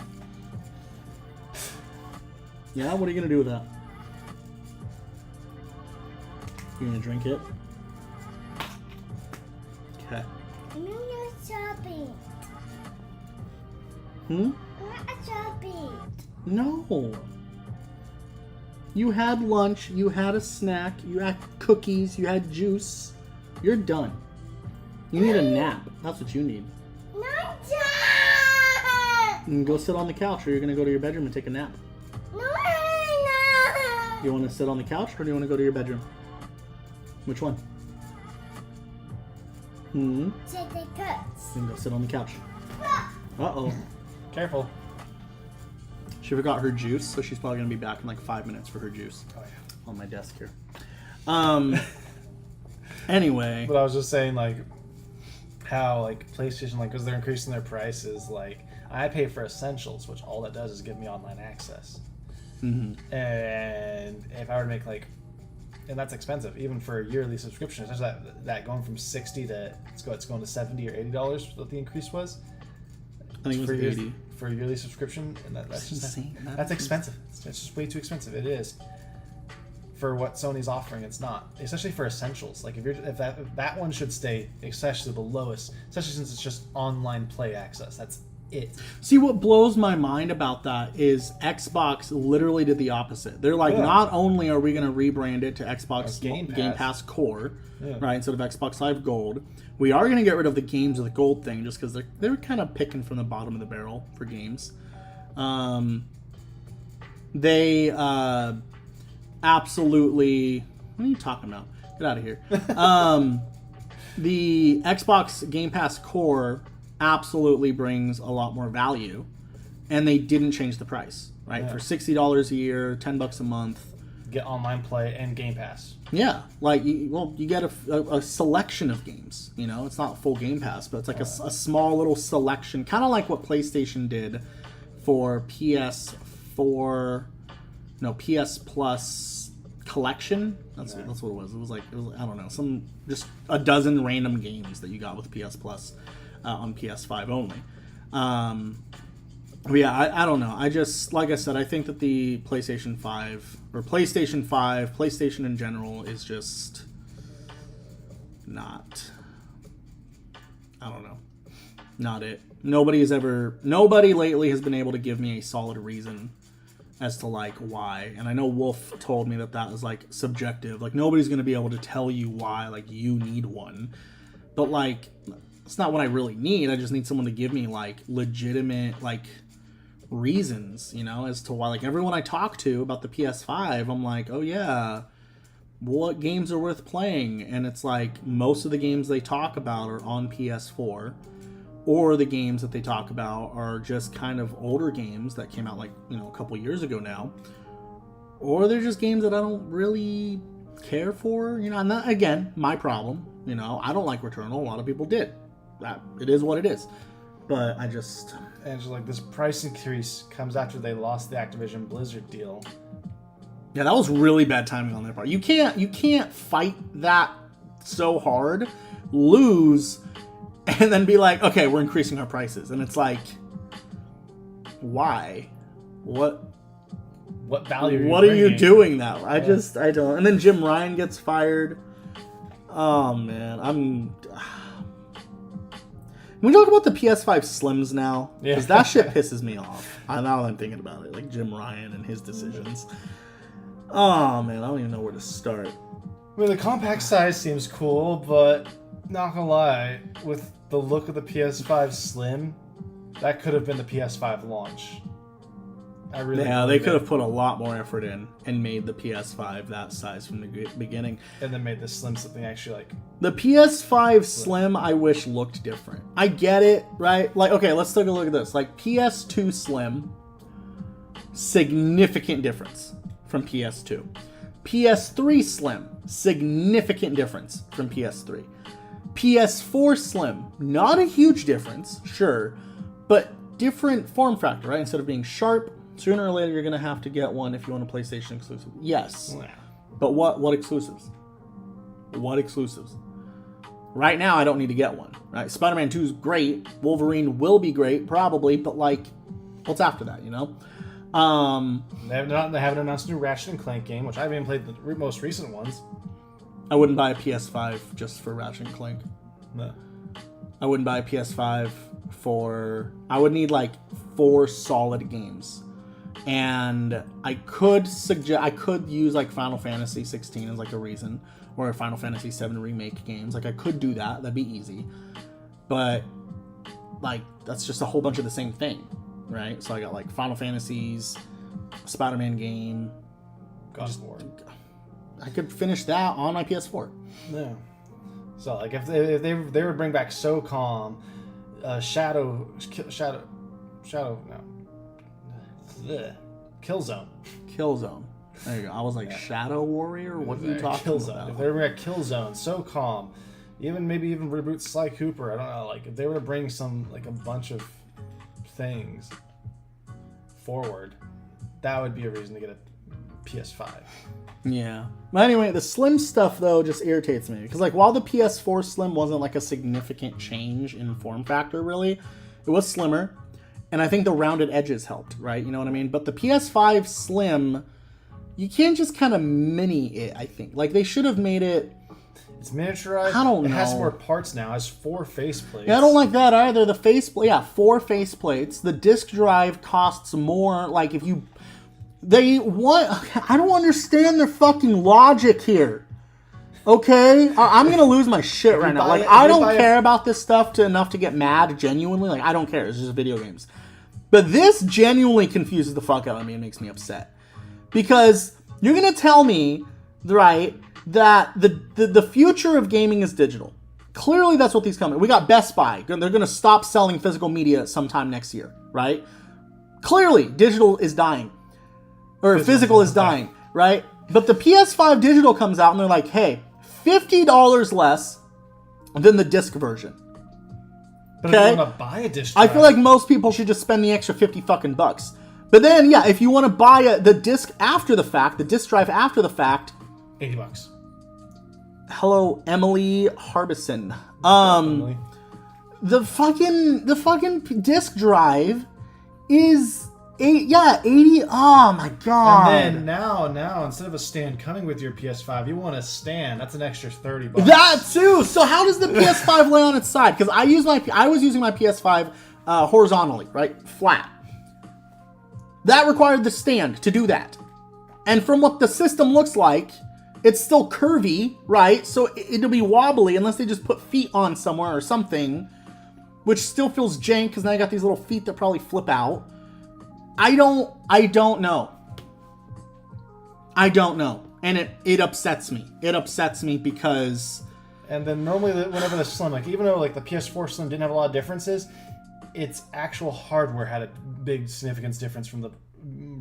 Yeah, what are you gonna do with that? You gonna drink it? Okay. I'm not shopping. Hmm? I'm not shopping. No. You had lunch, you had a snack, you had cookies, you had juice. You're done. You need a nap. That's what you need. Not done. You can go sit on the couch, or you're gonna go to your bedroom and take a nap. No. You want to sit on the couch, or do you want to go to your bedroom? Which one? Take the cuts. You can go sit on the couch. Uh-oh. Careful. She forgot her juice, so she's probably going to be back in like 5 minutes for her juice. Oh, yeah. On my desk here. Anyway. But I was just saying, like, how, like, PlayStation, like, because they're increasing their prices, like, I pay for Essentials, which all that does is give me online access. Mm-hmm. And if I were to make, like, and that's expensive, even for a yearly subscription, it's that going from 60 to, it's going to 70 or $80, what the increase was. I think it was 80. For a yearly subscription, and that's just insane. That's expensive. It's just way too expensive. It is. For what Sony's offering, it's not. Especially for Essentials. Like if that one should stay especially the lowest, especially since it's just online play access. That's it. See, what blows my mind about that is Xbox literally did the opposite. They're like, not only are we going to rebrand it to Xbox Game Pass Core, right, instead of Xbox Live Gold, we are going to get rid of the games with the gold thing, just because they're kind of picking from the bottom of the barrel for games. They absolutely... What are you talking about? Get out of here. The Xbox Game Pass Core absolutely brings a lot more value, and they didn't change the price, right? For $60 a year, $10 a month, get online play and Game Pass. Yeah, like you get a selection of games. You know, it's not full Game Pass, but it's like a small little selection, kind of like what PlayStation did for PS Plus collection. That's what it was. It was like I don't know, just a dozen random games that you got with PS Plus on PS5 only. But yeah, I don't know. I just, like I said, I think that the PlayStation 5, or PlayStation 5, PlayStation in general, is just not, I don't know, not it. Nobody lately has been able to give me a solid reason as to, like, why. And I know Wolf told me that was, like, subjective. Like, nobody's going to be able to tell you why, like, you need one. But, like, it's not what I really need. I just need someone to give me, like, legitimate, like, reasons, you know, as to why. Like, everyone I talk to about the PS5, I'm like, oh yeah, what games are worth playing? And it's like, most of the games they talk about are on PS4, or the games that they talk about are just kind of older games that came out, like, you know, a couple years ago now, or they're just games that I don't really care for, you know. And that, again, my problem, you know. I don't like Returnal. A lot of people did. That, it is what it is. But I just... And just like, this price increase comes after they lost the Activision Blizzard deal. Yeah, that was really bad timing on their part. You can't fight that so hard, lose, and then be like, okay, we're increasing our prices. And it's like, why? What value What are you doing now? I don't. And then Jim Ryan gets fired. Oh, man. Can we talk about the PS5 Slims now? Because that shit pisses me off. Now that I'm thinking about it. Like, Jim Ryan and his decisions. Oh, man. I don't even know where to start. I mean, the compact size seems cool, but not gonna lie, with the look of the PS5 Slim, that could have been the PS5 launch. They could have put a lot more effort in and made the PS5 that size from the beginning. And then made the Slim something actually like... The PS5 Slim, I wish, looked different. I get it, right? Like, okay, let's take a look at this. Like, PS2 Slim, significant difference from PS2. PS3 Slim, significant difference from PS3. PS4 Slim, not a huge difference, sure, but different form factor, right? Instead of being sharp, sooner or later you're going to have to get one if you want a PlayStation exclusive. Yes. Yeah. But what exclusives? What exclusives? Right now, I don't need to get one. Right? Spider-Man 2 is great. Wolverine will be great, probably. But, like, what's after that, you know? They haven't announced a new Ratchet and Clank game, which I haven't even played the most recent ones. I wouldn't buy a PS5 just for Ratchet and Clank. No. I wouldn't buy a PS5 for... I would need, like, 4 solid games. And I could use, like, Final Fantasy 16 as, like, a reason. Or Final Fantasy 7 remake games. Like, I could do that. That'd be easy. But, like, that's just a whole bunch of the same thing, right? So I got, like, Final Fantasies, Spider-Man game. God of War. I could finish that on my PS4. Yeah. So, like, if they would bring back SOCOM, Shadow, no. Ugh. Killzone. There you go. I was like, Shadow Warrior? What are you talking about? If they were at Killzone, SOCOM, maybe even reboot Sly Cooper, I don't know. Like, if they were to bring a bunch of things forward, that would be a reason to get a PS5. Yeah. But anyway, the Slim stuff, though, just irritates me. Because, like, while the PS4 Slim wasn't, like, a significant change in form factor, really, it was slimmer. And I think the rounded edges helped, right? You know what I mean? But the PS5 Slim, you can't just kind of mini it, I think. Like, they should have made it... It's miniaturized. I don't know. It has more parts now. It has 4 faceplates. Yeah, I don't like that either. The faceplate... Yeah, 4 faceplates. The disk drive costs more. Like, if you... They want... I don't understand their fucking logic here. Okay? I'm going to lose my shit right now. Like, I don't care about this stuff enough to get mad, genuinely. Like, I don't care. It's just video games. But this genuinely confuses the fuck out of me and makes me upset. Because you're going to tell me, right, that the future of gaming is digital. Clearly, that's what these companies... We got Best Buy. They're going to stop selling physical media sometime next year, right? Clearly, digital is dying. Or physical is dying, right? But the PS5 digital comes out and they're like, hey, $50 less than the disc version. But if you want to buy a disc drive, I feel like most people should just spend the extra 50 fucking bucks. But then, yeah, if you want to buy the disc after the fact, the disc drive after the fact, $80. Hello, Emily Harbison. Emily. The fucking disc drive is 80. Oh my god. And then now instead of a stand coming with your PS5, you want a stand. That's an extra $30. That too. So how does the PS5 lay on its side? Because I was using my PS5 horizontally, right, flat. That required the stand to do that. And from what the system looks like, it's still curvy, right? So it'll be wobbly unless they just put feet on somewhere or something, which still feels jank because now you got these little feet that probably flip out. I don't know. I don't know. And it upsets me. It upsets me because... And then normally, whenever the Slim, like even though like the PS4 Slim didn't have a lot of differences, its actual hardware had a big significance difference from the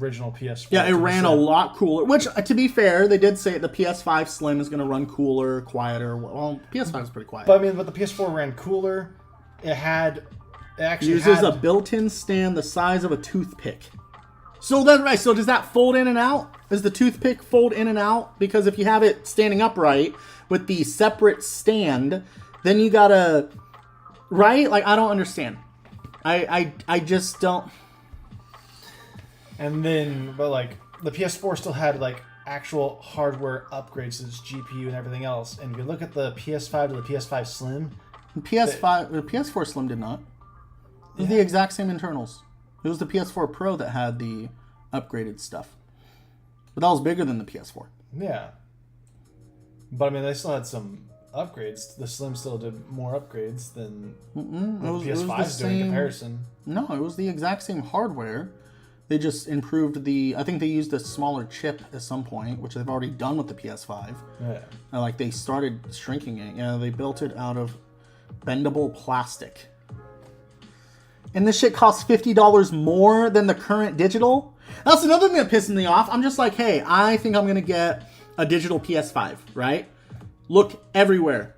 original PS4. Yeah, it ran a lot cooler. Which, to be fair, they did say the PS5 Slim is going to run cooler, quieter. Well, PS5 is pretty quiet. But I mean, the PS4 ran cooler. It actually uses a built-in stand the size of a toothpick. So that's right. So does that fold in and out? Does the toothpick fold in and out? Because if you have it standing upright with the separate stand, then you gotta, right? Like, I don't understand. I just don't. And then, but like the PS4 still had like actual hardware upgrades to its GPU and everything else. And if you look at the PS5 to the PS5 Slim, the PS4 Slim did not. It was the exact same internals. It was the PS4 Pro that had the upgraded stuff. But that was bigger than the PS4. Yeah. But I mean, they still had some upgrades. The Slim still did more upgrades than the PS5 is doing in comparison. No, it was the exact same hardware. They just improved I think they used a smaller chip at some point, which they've already done with the PS5. Yeah. Like, they started shrinking it. Yeah, they built it out of bendable plastic. And this shit costs $50 more than the current digital. That's another thing that pisses me off. I'm just like, hey, I think I'm going to get a digital PS5, right? Look everywhere.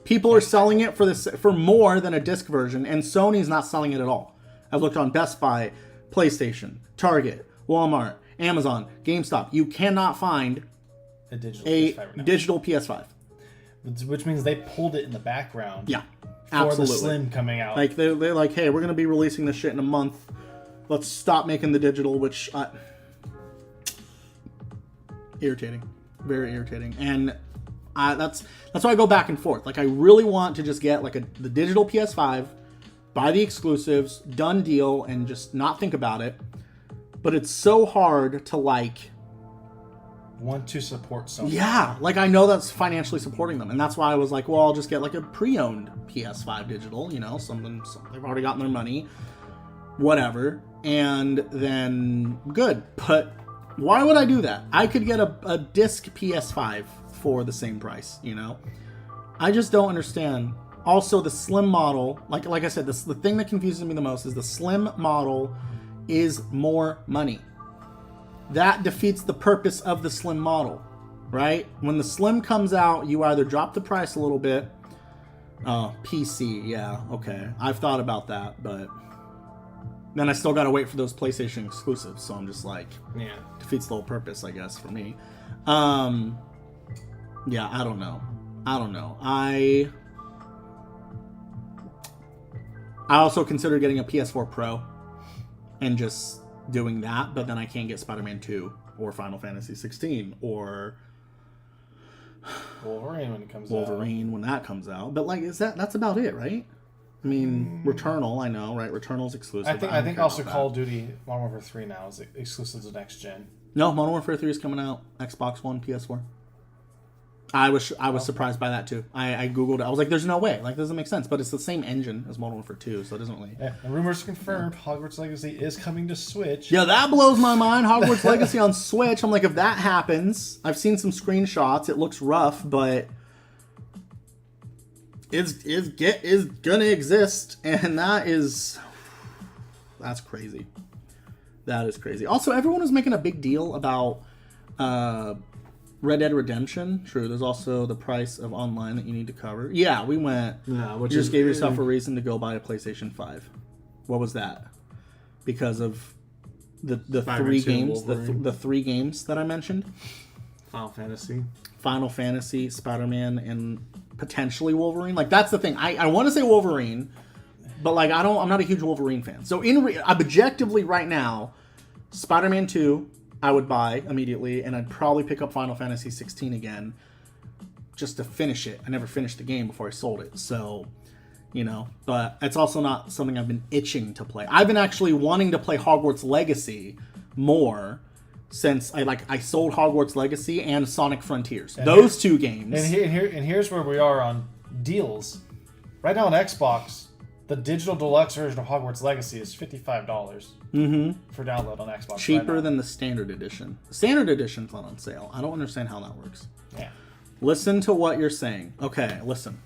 People are selling it for more than a disc version, and Sony's not selling it at all. I've looked on Best Buy, PlayStation, Target, Walmart, Amazon, GameStop. You cannot find a digital a PS5 right now. digital PS5. Which means they pulled it in the background. Yeah, for absolutely. the Slim coming out. Like, they're like, hey, we're going to be releasing this shit in a month. Let's stop making the digital, which... irritating. Very irritating. And that's why I go back and forth. Like, I really want to just get like the digital PS5, buy the exclusives, done deal, and just not think about it. But it's so hard to like... want to support something. Yeah, like, I know that's financially supporting them, and that's why I was like, well, I'll just get like a pre-owned PS5 digital, you know, something they've already gotten their money, whatever, and then good. But why would I do that? I could get a disc PS5 for the same price, you know? I just don't understand. Also, the Slim model, like I said, the thing that confuses me the most is the Slim model is more money. That defeats the purpose of the Slim model, right? When the Slim comes out, you either drop the price a little bit. Oh, PC, yeah, okay. I've thought about that, but then I still gotta wait for those PlayStation exclusives, so I'm just like, Yeah. defeats the whole purpose, I guess, for me. Yeah, I don't know. I also considered getting a PS4 Pro and just doing that, but then I can't get Spider-Man 2 or Final Fantasy 16 or Wolverine when it comes Wolverine when that comes out. But like, that's about it, right? I mean, Returnal, I know, right? Returnal's exclusive. I think also Call of Duty Modern Warfare 3 now is exclusive to next gen. No, Modern Warfare 3 is coming out Xbox One, PS4. I was surprised by that too. I googled it. I was like, "There's no way. Like, doesn't make sense." But it's the same engine as Modern Warfare 2, so it doesn't really. Yeah, and rumors confirmed. Hogwarts Legacy is coming to Switch. Yeah, that blows my mind. Hogwarts Legacy on Switch. I'm like, if that happens, I've seen some screenshots. It looks rough, but is gonna exist, and that's crazy. That is crazy. Also, everyone was making a big deal about Red Dead Redemption. True. There's also the price of online that you need to cover. Yeah, we went. Yeah, You just gave yourself a reason to go buy a PlayStation 5. What was that? Because of the three games, the three games that I mentioned. Final Fantasy, Spider-Man, and potentially Wolverine. Like, that's the thing. I want to say Wolverine, but like I'm not a huge Wolverine fan. So objectively right now, Spider-Man 2 I would buy immediately, and I'd probably pick up Final Fantasy 16 again just to finish it. I never finished the game before I sold it, so but it's also not something I've been itching to play. I've been actually wanting to play Hogwarts Legacy more since I sold Hogwarts Legacy and Sonic Frontiers. Those two games. And here's where we are on deals. Right now on Xbox, the digital deluxe version of Hogwarts Legacy is $55 for download on Xbox. Cheaper than the standard edition. The standard edition's not on sale. I don't understand how that works. Yeah. Listen to what you're saying. Okay, listen.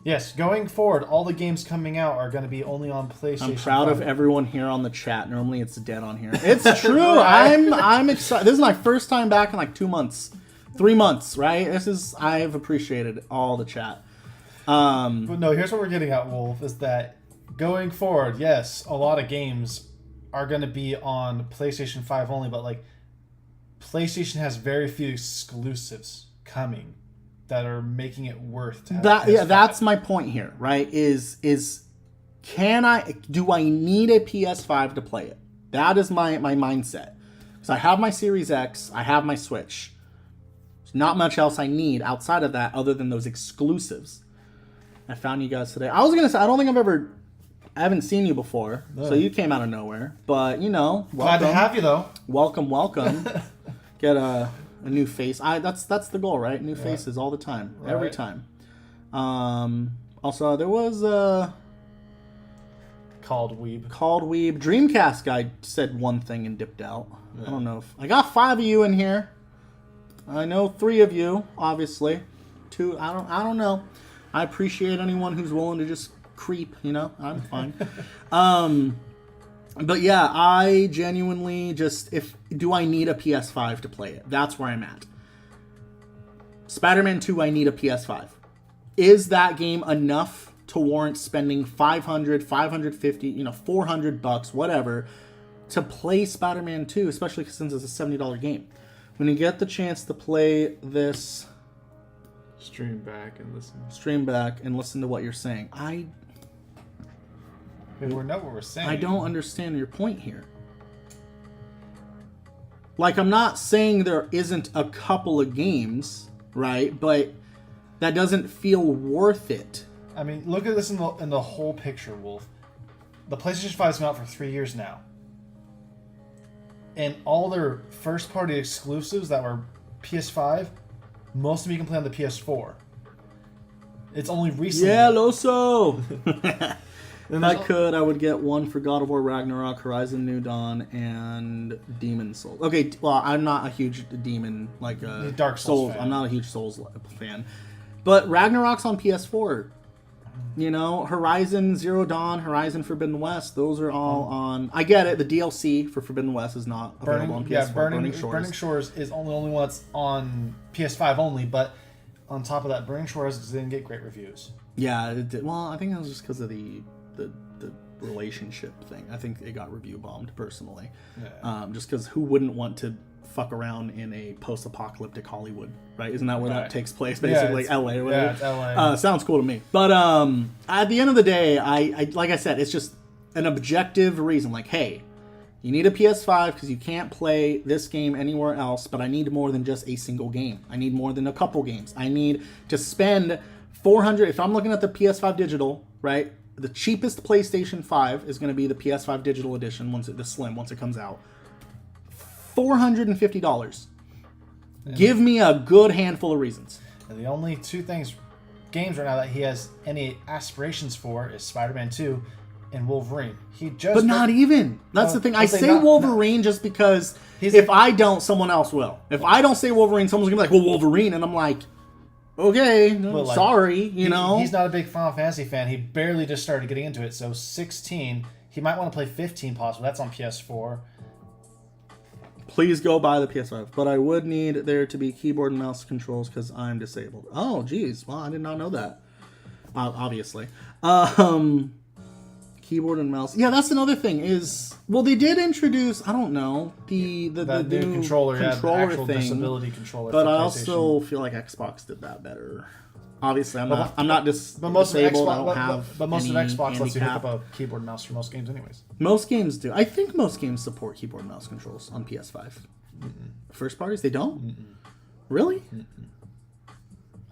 Yes, going forward, all the games coming out are going to be only on PlayStation. I'm proud 5. of everyone here on the chat. Normally it's dead on here. It's true. I'm excited. This is my first time back in like 2 months. 3 months, right? I've appreciated all the chat. But no, here's what we're getting at, Wolf, is that going forward, yes, a lot of games are going to be on PlayStation 5 only, but like PlayStation has very few exclusives coming that are making it worth to have that. PS5. Yeah, that's my point here, right? Do I need a PS5 to play it? That is my mindset. Because I have my Series X, I have my Switch. There's not much else I need outside of that other than those exclusives. I found you guys today. I was going to say, I haven't seen you before, so you came out of nowhere. But, welcome. Glad to have you, though. Welcome. Get a new face. That's the goal, right? New faces all the time, every time. Also, there was Called Weeb. Dreamcast guy said one thing and dipped out. Yeah. I don't know if I got 5 of you in here. I know 3 of you, obviously. 2. I don't know. I appreciate anyone who's willing to just creep. I'm fine. But yeah, I genuinely do I need a PS5 to play it? That's where I'm at. Spider-Man 2, I need a PS5. Is that game enough to warrant spending $500, $550, $400, whatever, to play Spider-Man 2, especially since it's a $70 game? When you get the chance to play this, stream back and listen to what you're saying. We know what we're saying. I don't understand your point here. Like, I'm not saying there isn't a couple of games, right? But that doesn't feel worth it. I mean, look at this in the whole picture, Wolf. The PlayStation 5's been out for 3 years now. And all their first-party exclusives that were PS5, most of them you can play on the PS4. It's only recently... Yeah, Loso! If I could, I would get one for God of War Ragnarok, Horizon New Dawn, and Demon Souls. Okay, well, I'm not a huge Demon, Dark Souls fan. I'm not a huge Souls fan. But Ragnarok's on PS4. Horizon Zero Dawn, Horizon Forbidden West, those are all on... I get it, the DLC for Forbidden West is not available on PS4. Yeah, Burning Shores is the only one that's on PS5 only, but on top of that, Burning Shores didn't get great reviews. Yeah, it did. Well, I think that was just because of the relationship thing. I think it got review bombed personally. Yeah. Just because who wouldn't want to fuck around in a post-apocalyptic Hollywood, right? Isn't that where that takes place? Basically, yeah, LA or whatever. Yeah, it's LA. Sounds cool to me. But at the end of the day, I like I said, it's just an objective reason. Like, hey, you need a PS5 because you can't play this game anywhere else, but I need more than just a single game. I need more than a couple games. I need to spend $400. If I'm looking at the PS5 digital, right? The cheapest PlayStation 5 is going to be the PS5 digital edition, the Slim, once it comes out. $450. Yeah. Give me a good handful of reasons. And the only 2 games right now that he has any aspirations for is Spider-Man 2 and Wolverine. But not even. That's the thing. I say Wolverine just because if I don't, someone else will. If I don't say Wolverine, someone's going to be like, well, Wolverine. And I'm like, okay, sorry, He's not a big Final Fantasy fan. He barely just started getting into it. So 16, he might want to play 15 possibly. That's on PS4. Please go buy the PS5. But I would need there to be keyboard and mouse controls because I'm disabled. Oh, geez. Well, I did not know that. Obviously. Keyboard and mouse. Yeah, that's another thing is... Well, they did introduce, I don't know, the new controller the actual thing. Disability controller. But I also feel like Xbox did that better. Obviously, I'm But- not But most disabled. of I don't Xbox, have but most of any Xbox lets you hook handicap. up a keyboard and mouse for most games, anyways. Most games do. I think most games support keyboard and mouse controls on PS5. First parties, they don't. Really?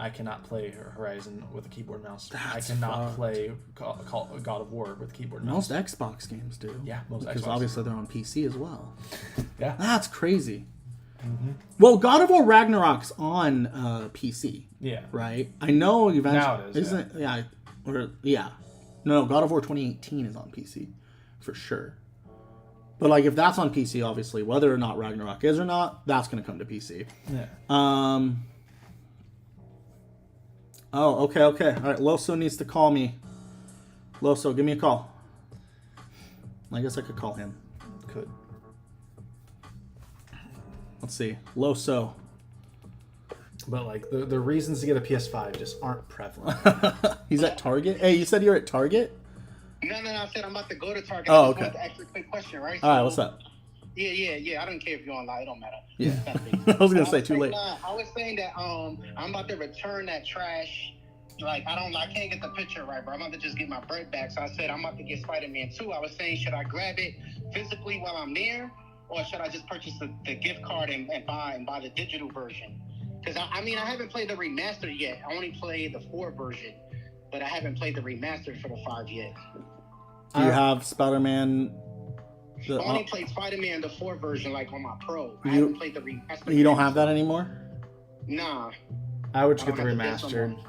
I cannot play Horizon with a keyboard and mouse. That's I cannot fucked. play God of War with keyboard and Most mouse. Xbox games do. Yeah, most because Xbox. obviously they're on PC as well. Yeah. That's crazy. Well, God of War Ragnarok's on PC, Yeah. right? I know eventually. Now it is, Isn't it? Yeah. Yeah. No, God of War 2018 is on PC for sure. But like, if that's on PC, obviously, whether or not Ragnarok is or not, that's going to come to PC. Yeah. Oh, okay. All right, Loso needs to call me. Loso, give me a call. I guess I could call him. Could. Let's see. Loso. But like the reasons to get a PS5 just aren't prevalent. He's at Target? Hey, you said you're at Target? No. I said I'm about to go to Target. Oh, I just okay. wanted to ask you a quick question, right? All right, what's up? Yeah. I don't care if you're online. It don't matter. Yeah. It's nothing. I was going to So say, too late. I was saying that I'm about to return that trash. Like I can't get the picture right, bro. I'm about to just get my bread back. So I said I'm about to get Spider-Man 2. I was saying, should I grab it physically while I'm there, or should I just purchase the gift card and buy the digital version? Because I haven't played the remastered yet. I only played the 4 version, but I haven't played the remastered for the 5 yet. Do you have Spider-Man? I only played Spider-Man the 4 version, like on my Pro. I You- haven't played the remastered. You don't have that anymore? Nah. I would just I get the don't have to get remastered. someone.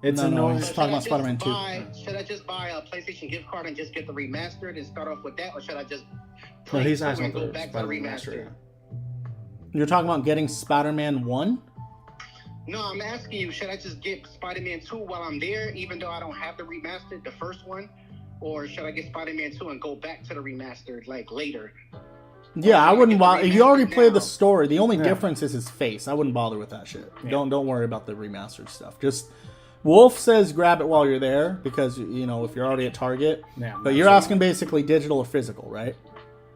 It's No, annoying. he's talking about Spider-Man 2. Should I just buy a PlayStation gift card and just get the remastered and start off with that, or should I just No, play he's 2 asking and about go the back to the Spider-Man remastered? remastered. You're talking about getting Spider-Man 1? No, I'm asking you, should I just get Spider-Man 2 while I'm there, even though I don't have the remastered, the first one? Or should I get Spider-Man 2 and go back to the remastered, like, later? Yeah, I wouldn't bother. You already played the now. story. The only Yeah. difference is his face. I wouldn't bother with that shit. Yeah. Don't worry about the remastered stuff. Just Wolf says grab it while you're there because you know if you're already at Target. Yeah, But you're asking basically digital or physical, right?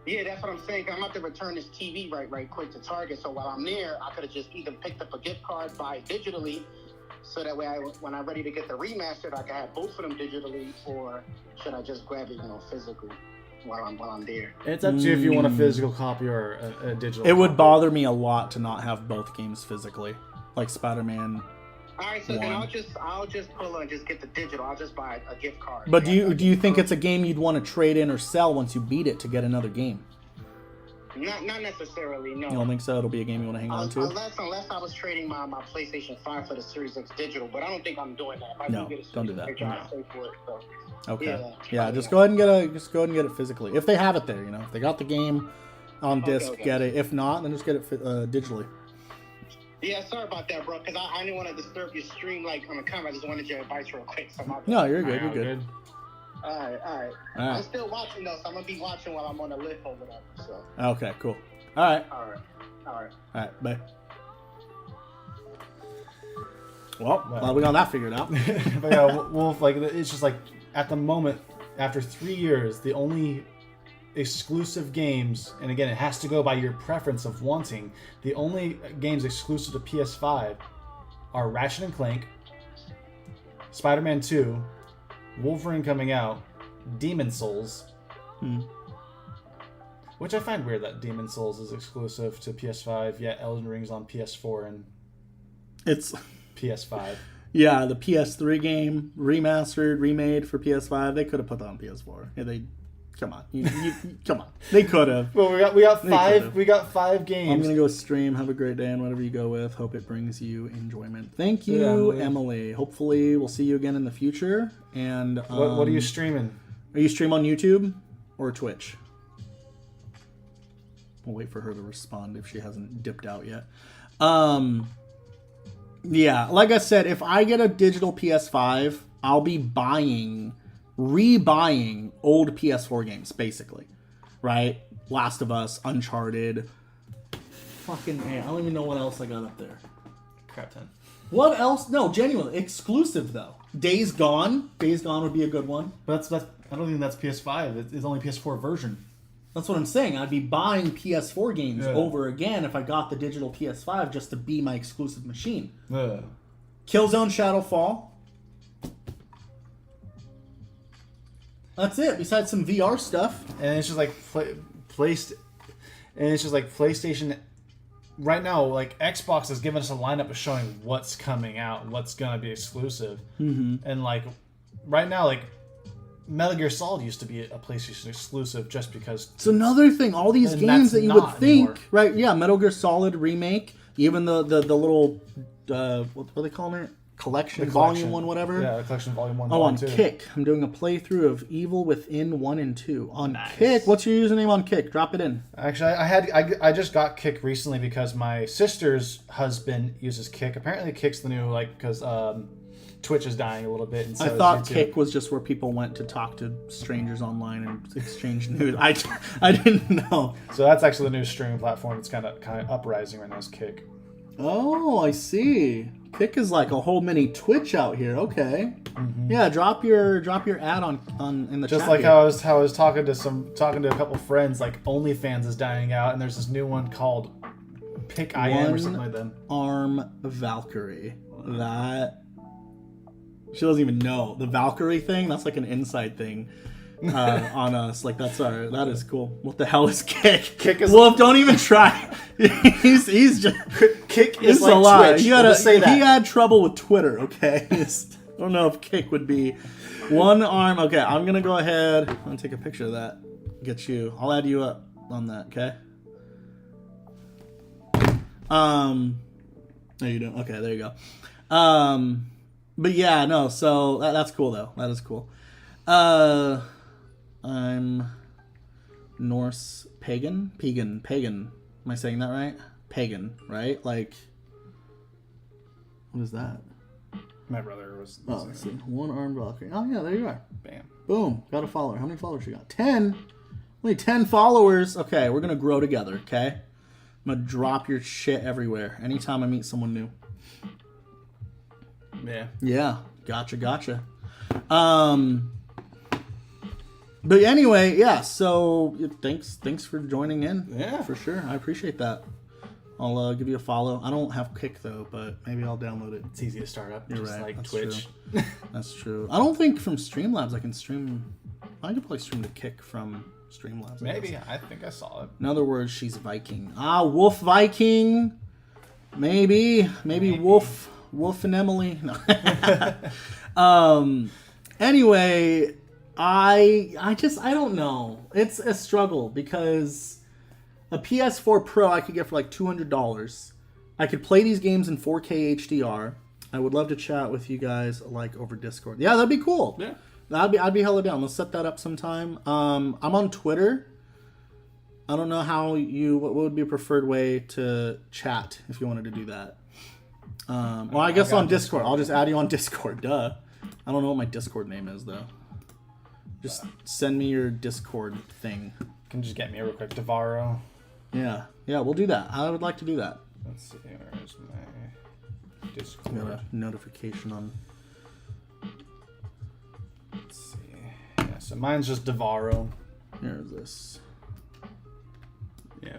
Yeah, that's what I'm saying. I'm about to return this TV right quick to Target. So while I'm there, I could have just either picked up a gift card, buy it digitally, so that way when I'm ready to get the remastered, I can have both of them digitally, or should I just grab it, physically while I'm there? It's up to you if you want a physical copy or a digital. It would copy. bother me a lot to not have both games physically, like Spider-Man. All right, so then One. I'll just pull and just get the digital. I'll just buy a gift card. But do you think it's a game you'd want to trade in or sell once you beat it to get another game? Not necessarily, no. You don't think so? It'll be a game you want to hang on to? Unless I was trading my PlayStation 5 for the Series X digital, but I don't think I'm doing that. If I No, do get a don't do Series that. X, I'll pay for it, so. Okay. Yeah. Yeah, just go ahead and get it physically. If they have it there, if they got the game on disc, okay. get it. If not, then just get it digitally. Yeah, sorry about that, bro, because I didn't want to disturb your stream on the camera. I just wanted your advice real quick. So No, you're good. Alright, You're good. All right. All I'm right. still watching, though, so I'm going to be watching while I'm on the lift or whatever, so. Okay. Cool. All right. All right. All right. Bye. Well, glad we got that figured out. But yeah, Wolf, like it's just like at the moment, after 3 years, the only exclusive games, and again, it has to go by your preference of wanting. The only games exclusive to PS5 are Ratchet and Clank, Spider-Man 2, Wolverine coming out, Demon Souls. Which I find weird that Demon Souls is exclusive to PS5, yet Elden Ring's on PS4 and It's PS5. yeah, the PS3 game remastered, remade for PS5. They could have put that on PS4. Yeah, they come on, come on. They could have. Well, we got five games. I'm gonna go stream. Have a great day, and whatever you go with. Hope it brings you enjoyment. Thank you, Emily. Hopefully, we'll see you again in the future. And What are you streaming? Are you stream on YouTube or Twitch? We'll wait for her to respond if she hasn't dipped out yet. Yeah, like I said, if I get a digital PS5, I'll be rebuying old PS4 games, basically. Right? Last of Us, Uncharted. Fucking man, I don't even know what else I got up there. Crap 10. What else? No, genuinely. Exclusive, though. Days Gone. Days Gone would be a good one. But that's I don't think that's PS5. It's only PS4 version. That's what I'm saying. I'd be buying PS4 games Yeah. over again if I got the digital PS5 just to be my exclusive machine. Killzone Shadowfall. That's it. Besides some VR stuff. And it's just like PlayStation. Right now, like Xbox has given us a lineup of showing what's coming out, what's gonna be exclusive, and like right now, like Metal Gear Solid used to be a PlayStation exclusive just because. It's another thing. All these And games that's that you would not think, anymore. right? Yeah, Metal Gear Solid remake, even the little what are they calling it? Collection, Volume 1, whatever. Yeah, the collection Volume 1. Oh, on Volume 2. Kick. I'm doing a playthrough of Evil Within 1 and 2. On Nice. Kick. What's your username on Kick? Drop it in. Actually, I just got Kick recently because my sister's husband uses Kick. Apparently, Kick's the new because Twitch is dying a little bit. And so I is thought YouTube. Kick was just where people went to talk to strangers online and exchange nude. I didn't know. So that's actually the new streaming platform. It's kind of uprising right now. Is Kick. Oh, I see. Kick is like a whole mini Twitch out here. Okay. Yeah, drop your ad on in the Just chat. like here. how I was talking to a couple friends, like OnlyFans is dying out, and there's this new one called Pick I Am or something like that. Arm Valkyrie. That she doesn't even know the Valkyrie thing. That's like an inside thing on us. Like that is cool. What the hell is Kick? Kick is Wolf. Don't even try. he's just Kick it's is like a lie. Twitch. He We'll just say that. He had trouble with Twitter. Okay. I don't know if Kick would be one arm. Okay, I'm gonna go ahead. I'm gonna take a picture of that. Get you. I'll add you up on that. Okay. There you do. Okay, there you go. But yeah, no. So that's cool though. That is cool. I'm Norse pagan. Am I saying that right? Pagan, right? Like, what is that? My brother was. Oh, let's see. One armed Valkyrie. Oh, yeah, there you are. Bam. Boom. Got a follower. How many followers you got? 10. Only 10 followers. Okay, we're going to grow together, okay? I'm going to drop your shit everywhere anytime I meet someone new. Yeah. Yeah. Gotcha. But anyway, yeah, so thanks for joining in. Yeah. For sure. I appreciate that. I'll give you a follow. I don't have Kick though, but maybe I'll download it. It's easy to start up. You're just right. like That's Twitch. True. That's true. I don't think from Streamlabs I can stream. I could probably stream the Kick from Streamlabs. I Maybe. guess. I think I saw it. In other words, she's Viking. Wolf Viking. Maybe Wolf and Emily. No. Anyway, I don't know. It's a struggle because a PS4 Pro I could get for like $200. I could play these games in 4K HDR. I would love to chat with you guys like over Discord. Yeah, that'd be cool. Yeah. I'd be hella down. Let's set that up sometime. I'm on Twitter. I don't know what would be a preferred way to chat if you wanted to do that. Well, I guess on Discord. I'll just add you on Discord. Duh. I don't know what my Discord name is though. Just send me your Discord thing. Can you just get me real quick, Devaro. Yeah, we'll do that. I would like to do that. Let's see. Where's my Got Discord? a notification on. Let's see. Yeah. So mine's just Devaro. Here's this. Yeah.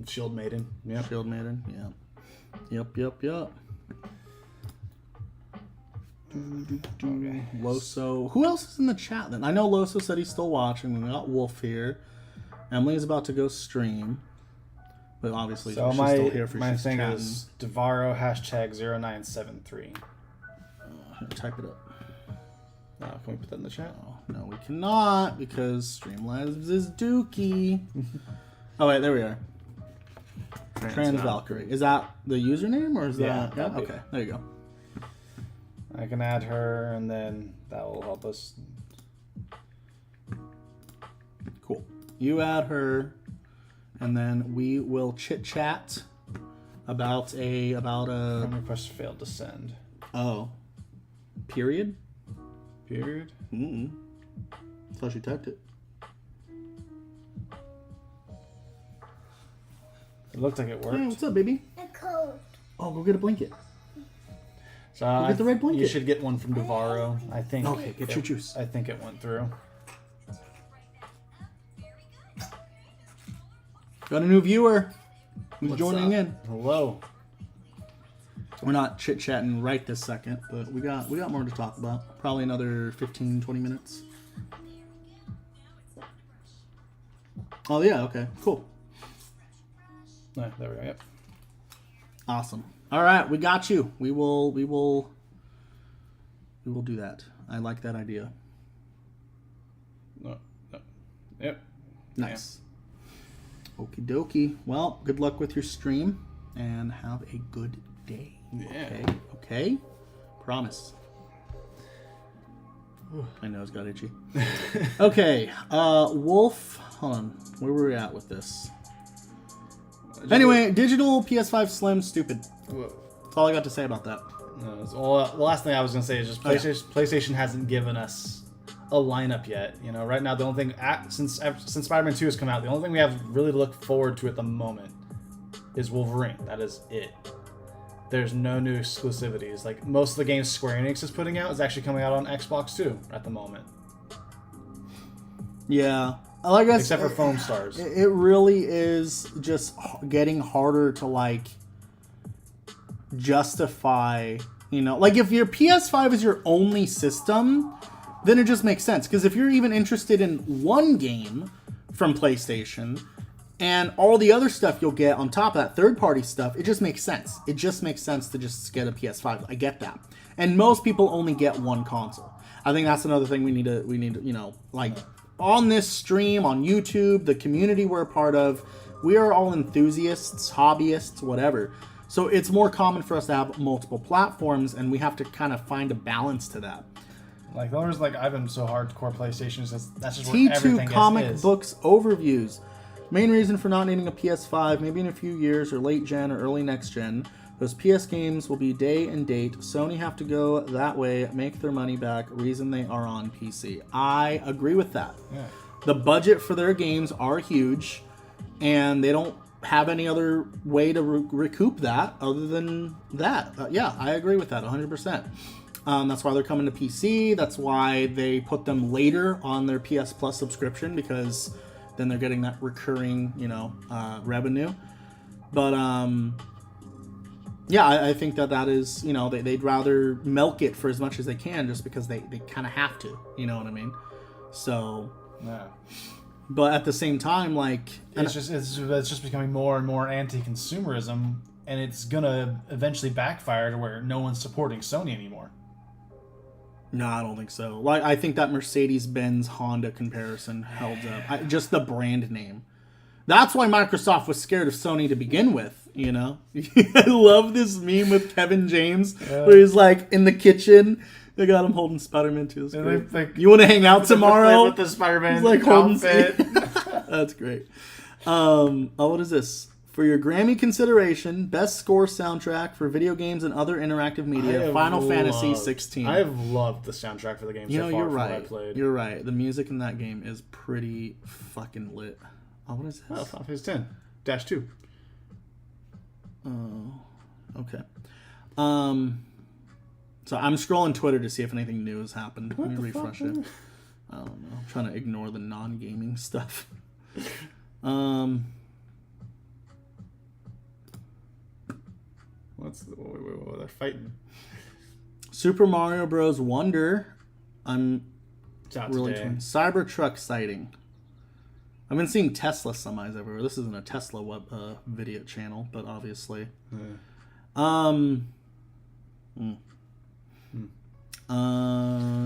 Shield Maiden. Yep. Shield Maiden. Yeah. Yep. Okay. Loso. Who else is in the chat then? I know Loso said he's still watching. We got Wolf here. Emily's about to go stream. But obviously So she's my still here for my she's thing chatting. is Devaro #0973. Type it up. Can we put that in the chat? Oh, no, we cannot because Streamlabs is dookie. Oh wait, there we are. Trans Valkyrie. Is that the username or is Yeah, that? that'd be Okay, there you go. I can add her, and then that will help us. Cool. You add her, and then we will chit chat about a Friend request failed to send. period. Period. That's how she typed it. It looked like it worked. Hey, what's up, baby? A cold. Oh, go get a blanket. So get the red blanket. You should get one from Devaro. I think. Okay, get your juice. I think it went through. Got a new viewer who's What's joining up? in. Hello. We're not chit-chatting right this second, but we got more to talk about. Probably another 15, 20 minutes. Oh, yeah, okay. Cool. No, there we go. Yep. Awesome. All right, we got you. We will do that. I like that idea. No. Yep. Nice. Okie dokie. Well, good luck with your stream and have a good day. Yeah. Okay? Promise. My nose got itchy. Okay. Wolf. Hold on. Where were we at with this? Anyway, digital PS5 Slim, stupid. Whoa. That's all I got to say about that. Well, the last thing I was gonna say is just PlayStation. PlayStation hasn't given us a lineup yet. You know, right now the only thing since Spider-Man 2 has come out, the only thing we have really to look forward to at the moment is Wolverine. That is it. There's no new exclusivities. Like most of the games Square Enix is putting out is actually coming out on Xbox 2 at the moment. Yeah. I guess Except for Foam Stars. It really is just getting harder to like justify, you know, like if your PS5 is your only system, then it just makes sense. Because if you're even interested in one game from PlayStation and all the other stuff you'll get on top of that third-party stuff, it just makes sense. It just makes sense to just get a PS5. I get that. And most people only get one console. I think that's another thing we need to, you know, like on this stream, on YouTube, the community we're a part of, we are all enthusiasts, hobbyists, whatever. So it's more common for us to have multiple platforms, and we have to kind of find a balance to that. Like, there's like, I've been so hardcore PlayStation, that's just where everything T2 comic is. books overviews. Main reason for not needing a PS5, maybe in a few years or late gen or early next gen, those PS games will be day and date. Sony have to go that way, make their money back. Reason they are on PC. I agree with that. Yeah. The budget for their games are huge, and they don't have any other way to recoup that other than that. Yeah, I agree with that 100%. That's why they're coming to PC. That's why they put them later on their PS Plus subscription, because then they're getting that recurring, you know, revenue. But yeah, I think that is, you know, they'd rather milk it for as much as they can just because they kind of have to, you know what I mean? So, Yeah. but at the same time, like, It's just becoming more and more anti-consumerism, and it's gonna eventually backfire to where no one's supporting Sony anymore. no, I don't think so. Like, I think that Mercedes-Benz Honda comparison held up. Just the brand name. That's why Microsoft was scared of Sony to begin with, you know? I love this meme with Kevin James, where he's like in the kitchen. They got him holding Spider-Man 2. You want to hang out tomorrow? With the Spider-Man He's like holding outfit. That's great. What is this? For your Grammy consideration, best score soundtrack for video games and other interactive media, Final Fantasy 16. I have loved the soundtrack for the game You so know, far you're from what I right. played. You're right. The music in that game is pretty fucking lit. Oh, what is this? Oh, Final Fantasy 10 -2. Oh, okay. So I'm scrolling Twitter to see if anything new has happened. Let me refresh it. I don't know. I'm trying to ignore the non-gaming stuff. Wait, they're fighting. Super Mario Bros. Wonder. I'm It's out really today. torn. Cybertruck sighting. I've been seeing Tesla semis everywhere. This isn't a Tesla web video channel, but obviously.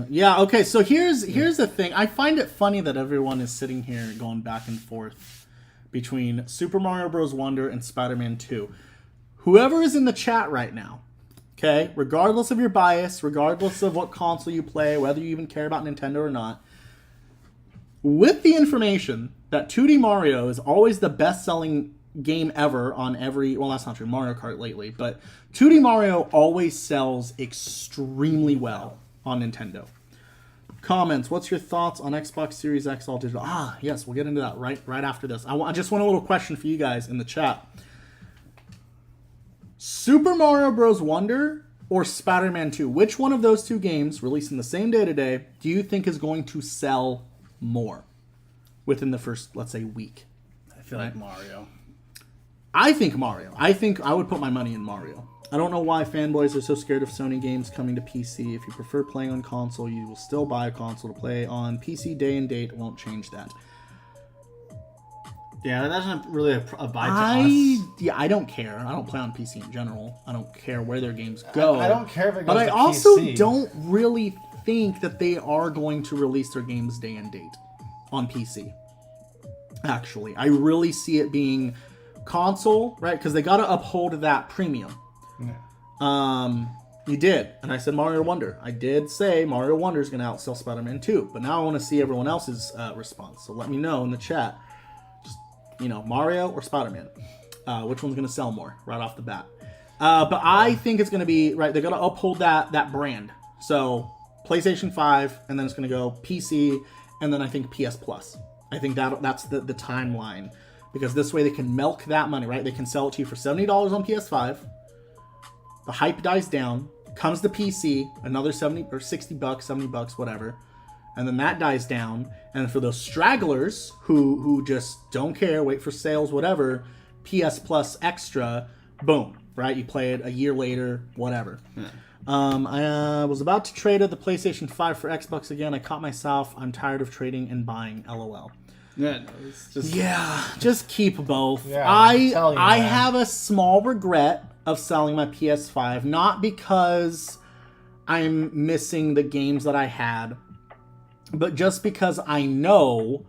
Yeah. Okay. So here's the thing. I find it funny that everyone is sitting here going back and forth between Super Mario Bros. Wonder and Spider-Man 2. Whoever is in the chat right now, okay, regardless of your bias, regardless of what console you play, whether you even care about Nintendo or not, with the information that 2D Mario is always the best-selling game ever on every... Well, that's not true. Mario Kart lately. But 2D Mario always sells extremely well on Nintendo. Comments. What's your thoughts on Xbox Series X all digital? Ah, yes. We'll get into that right after this. I just want a little question for you guys in the chat. Super Mario Bros. Wonder or Spider-Man 2? Which one of those two games, releasing the same day today, do you think is going to sell more within the first, let's say, week? I feel like Mario. I think Mario. I think I would put my money in Mario. I don't know why fanboys are so scared of Sony games coming to PC. If you prefer playing on console, you will still buy a console to play on. PC day and date won't change that. Yeah, that doesn't really apply to us. Yeah, I don't care. I don't play on PC in general. I don't care where their games go. I don't care if it goes But I to also PC. don't really think that they are going to release their games day and date on PC. Actually, I really see it being console, right? Because they got to uphold that premium. Yeah. You did, and I said Mario Wonder. I did say Mario Wonder is going to outsell Spider-Man 2, but now I want to see everyone else's response. So let me know in the chat. Just, Mario or Spider-Man, which one's going to sell more right off the bat? But I think it's going to be right. They're going to uphold that brand. So PlayStation 5, and then it's going to go PC, and then I think PS Plus. I think that's the timeline, because this way they can milk that money, right? They can sell it to you for $70 on PS5. The hype dies down, comes the PC, another 70 or 60 bucks, 70 bucks, whatever. And then that dies down. And for those stragglers who just don't care, wait for sales, whatever, PS Plus Extra, boom, right? You play it a year later, whatever. Yeah. I was about to trade the PlayStation 5 for Xbox again. I caught myself. I'm tired of trading and buying. LOL. Yeah, no, it's just... Yeah, just keep both. Yeah, I'm telling you, I man. have a small regret of selling my PS5, not because I'm missing the games that I had, but just because I know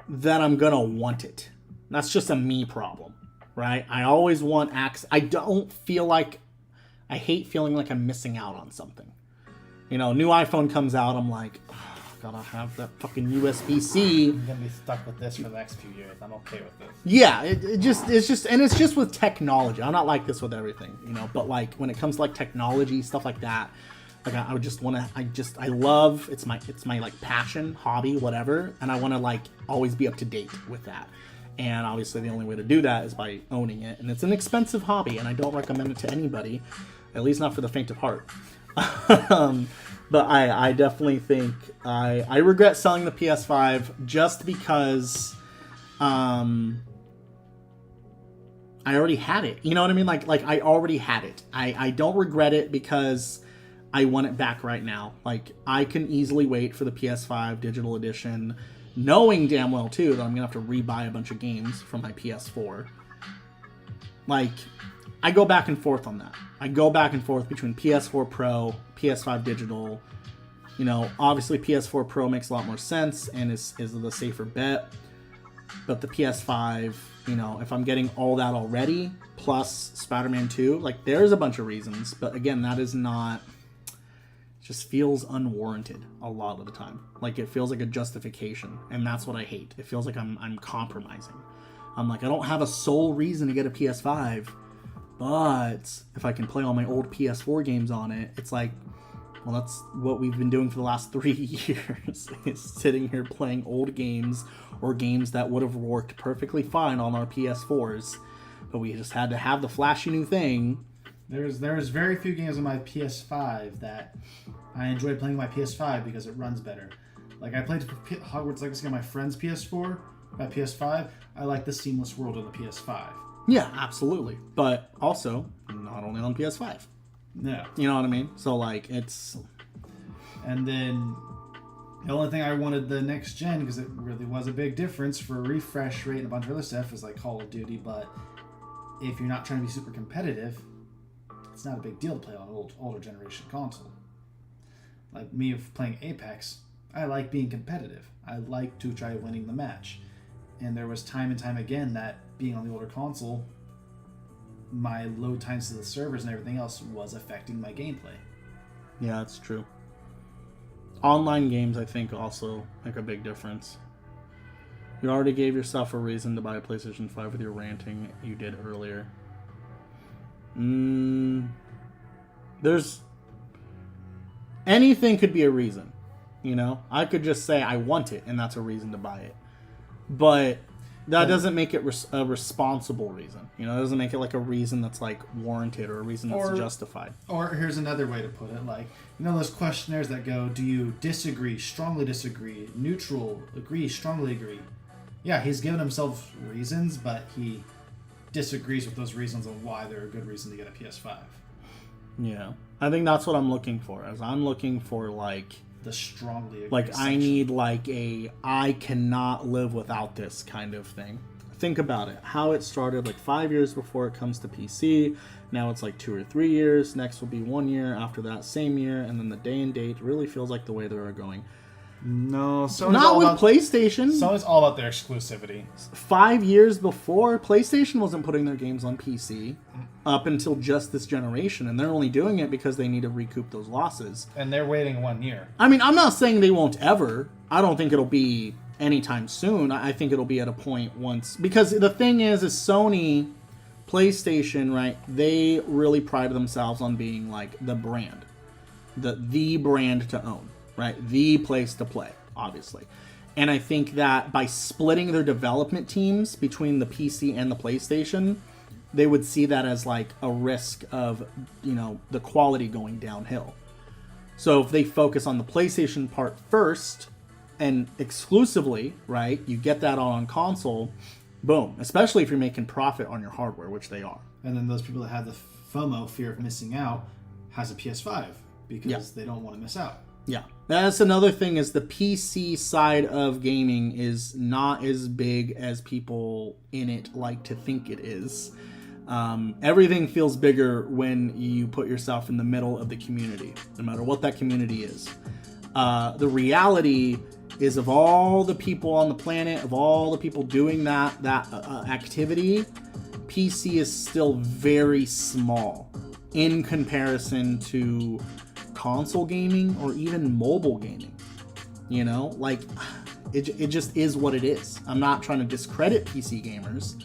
that I'm gonna want it. That's just a me problem, right? I always want access. I hate feeling like I'm missing out on something. New iPhone comes out, I'm like, gotta have that fucking USB-C. I'm gonna be stuck with this for the next few years. I'm okay with this. Yeah, it's just with technology. I'm not like this with everything, but like when it comes to like technology, stuff like that, like I would just want to, I love, it's my like passion, hobby, whatever. And I want to like always be up to date with that. And obviously the only way to do that is by owning it. And it's an expensive hobby, and I don't recommend it to anybody, at least not for the faint of heart. But I definitely think I regret selling the PS5 just because I already had it. You know what I mean? Like I already had it. I don't regret it because I want it back right now. Like I can easily wait for the PS5 digital edition, knowing damn well too that I'm gonna have to rebuy a bunch of games from my PS4. Like I go back and forth on that. I go back and forth between PS4 Pro, PS5 digital. Obviously PS4 Pro makes a lot more sense and is the safer bet. But the PS5, if I'm getting all that already, plus Spider-Man 2, like there's a bunch of reasons. But again, that is not, just feels unwarranted a lot of the time. Like it feels like a justification, and that's what I hate. It feels like I'm compromising. I'm like, I don't have a sole reason to get a PS5, but if I can play all my old PS4 games on it, it's like, well, that's what we've been doing for the last 3 years, is sitting here playing old games or games that would have worked perfectly fine on our PS4s, but we just had to have the flashy new thing. There's very few games on my PS5 that I enjoy playing on my PS5 because it runs better. Like I played Hogwarts Legacy on my friend's PS4, my PS5. I like the seamless world on the PS5. Yeah, absolutely. But also, not only on PS5. No. You know what I mean? So, like, it's... And then the only thing I wanted the next gen, because it really was a big difference for refresh rate and a bunch of other stuff, is like Call of Duty. But if you're not trying to be super competitive, it's not a big deal to play on an older generation console. Like me playing Apex, I like being competitive. I like to try winning the match. And there was time and time again that being on the older console, my load times to the servers and everything else was affecting my gameplay. Yeah, that's true. Online games, I think, also make a big difference. You already gave yourself a reason to buy a PlayStation 5 with your ranting you did earlier. There's... Anything could be a reason, I could just say I want it, and that's a reason to buy it. But that doesn't make it a responsible reason. It doesn't make it like a reason that's like warranted or a reason that's justified. Or here's another way to put it, like, those questionnaires that go, do you disagree, strongly disagree, neutral, agree, strongly agree? Yeah, he's given himself reasons, but he disagrees with those reasons on why they're a good reason to get a PS5. Yeah. I think that's what I'm looking for. As I'm looking for like The strongly agree like I section. need like a I cannot live without this kind of thing. Think about it. How it started like 5 years before it comes to PC. Now it's like 2 or 3 years. Next will be 1 year. After that, same year. And then the day and date really feels like the way they are going. No, Sony's Not all with about PlayStation. Sony's all about their exclusivity. 5 years before, PlayStation wasn't putting their games on PC up until just this generation. And they're only doing it because they need to recoup those losses. And they're waiting 1 year. I mean, I'm not saying they won't ever. I don't think it'll be anytime soon. I think it'll be at a point once. Because the thing is Sony, PlayStation, right, they really pride themselves on being like the brand. The brand to own, right? The place to play, obviously. And I think that by splitting their development teams between the PC and the PlayStation, they would see that as like a risk of, the quality going downhill. So if they focus on the PlayStation part first and exclusively, right, you get that on console, boom, especially if you're making profit on your hardware, which they are. And then those people that have the FOMO, fear of missing out, has a PS5 because they don't want to miss out. Yeah. That's another thing is the PC side of gaming is not as big as people in it like to think it is. Everything feels bigger when you put yourself in the middle of the community, no matter what that community is. The reality is of all the people on the planet, of all the people doing that activity, PC is still very small in comparison to console gaming or even mobile gaming. Like it just is what it is. I'm not trying to discredit PC gamers.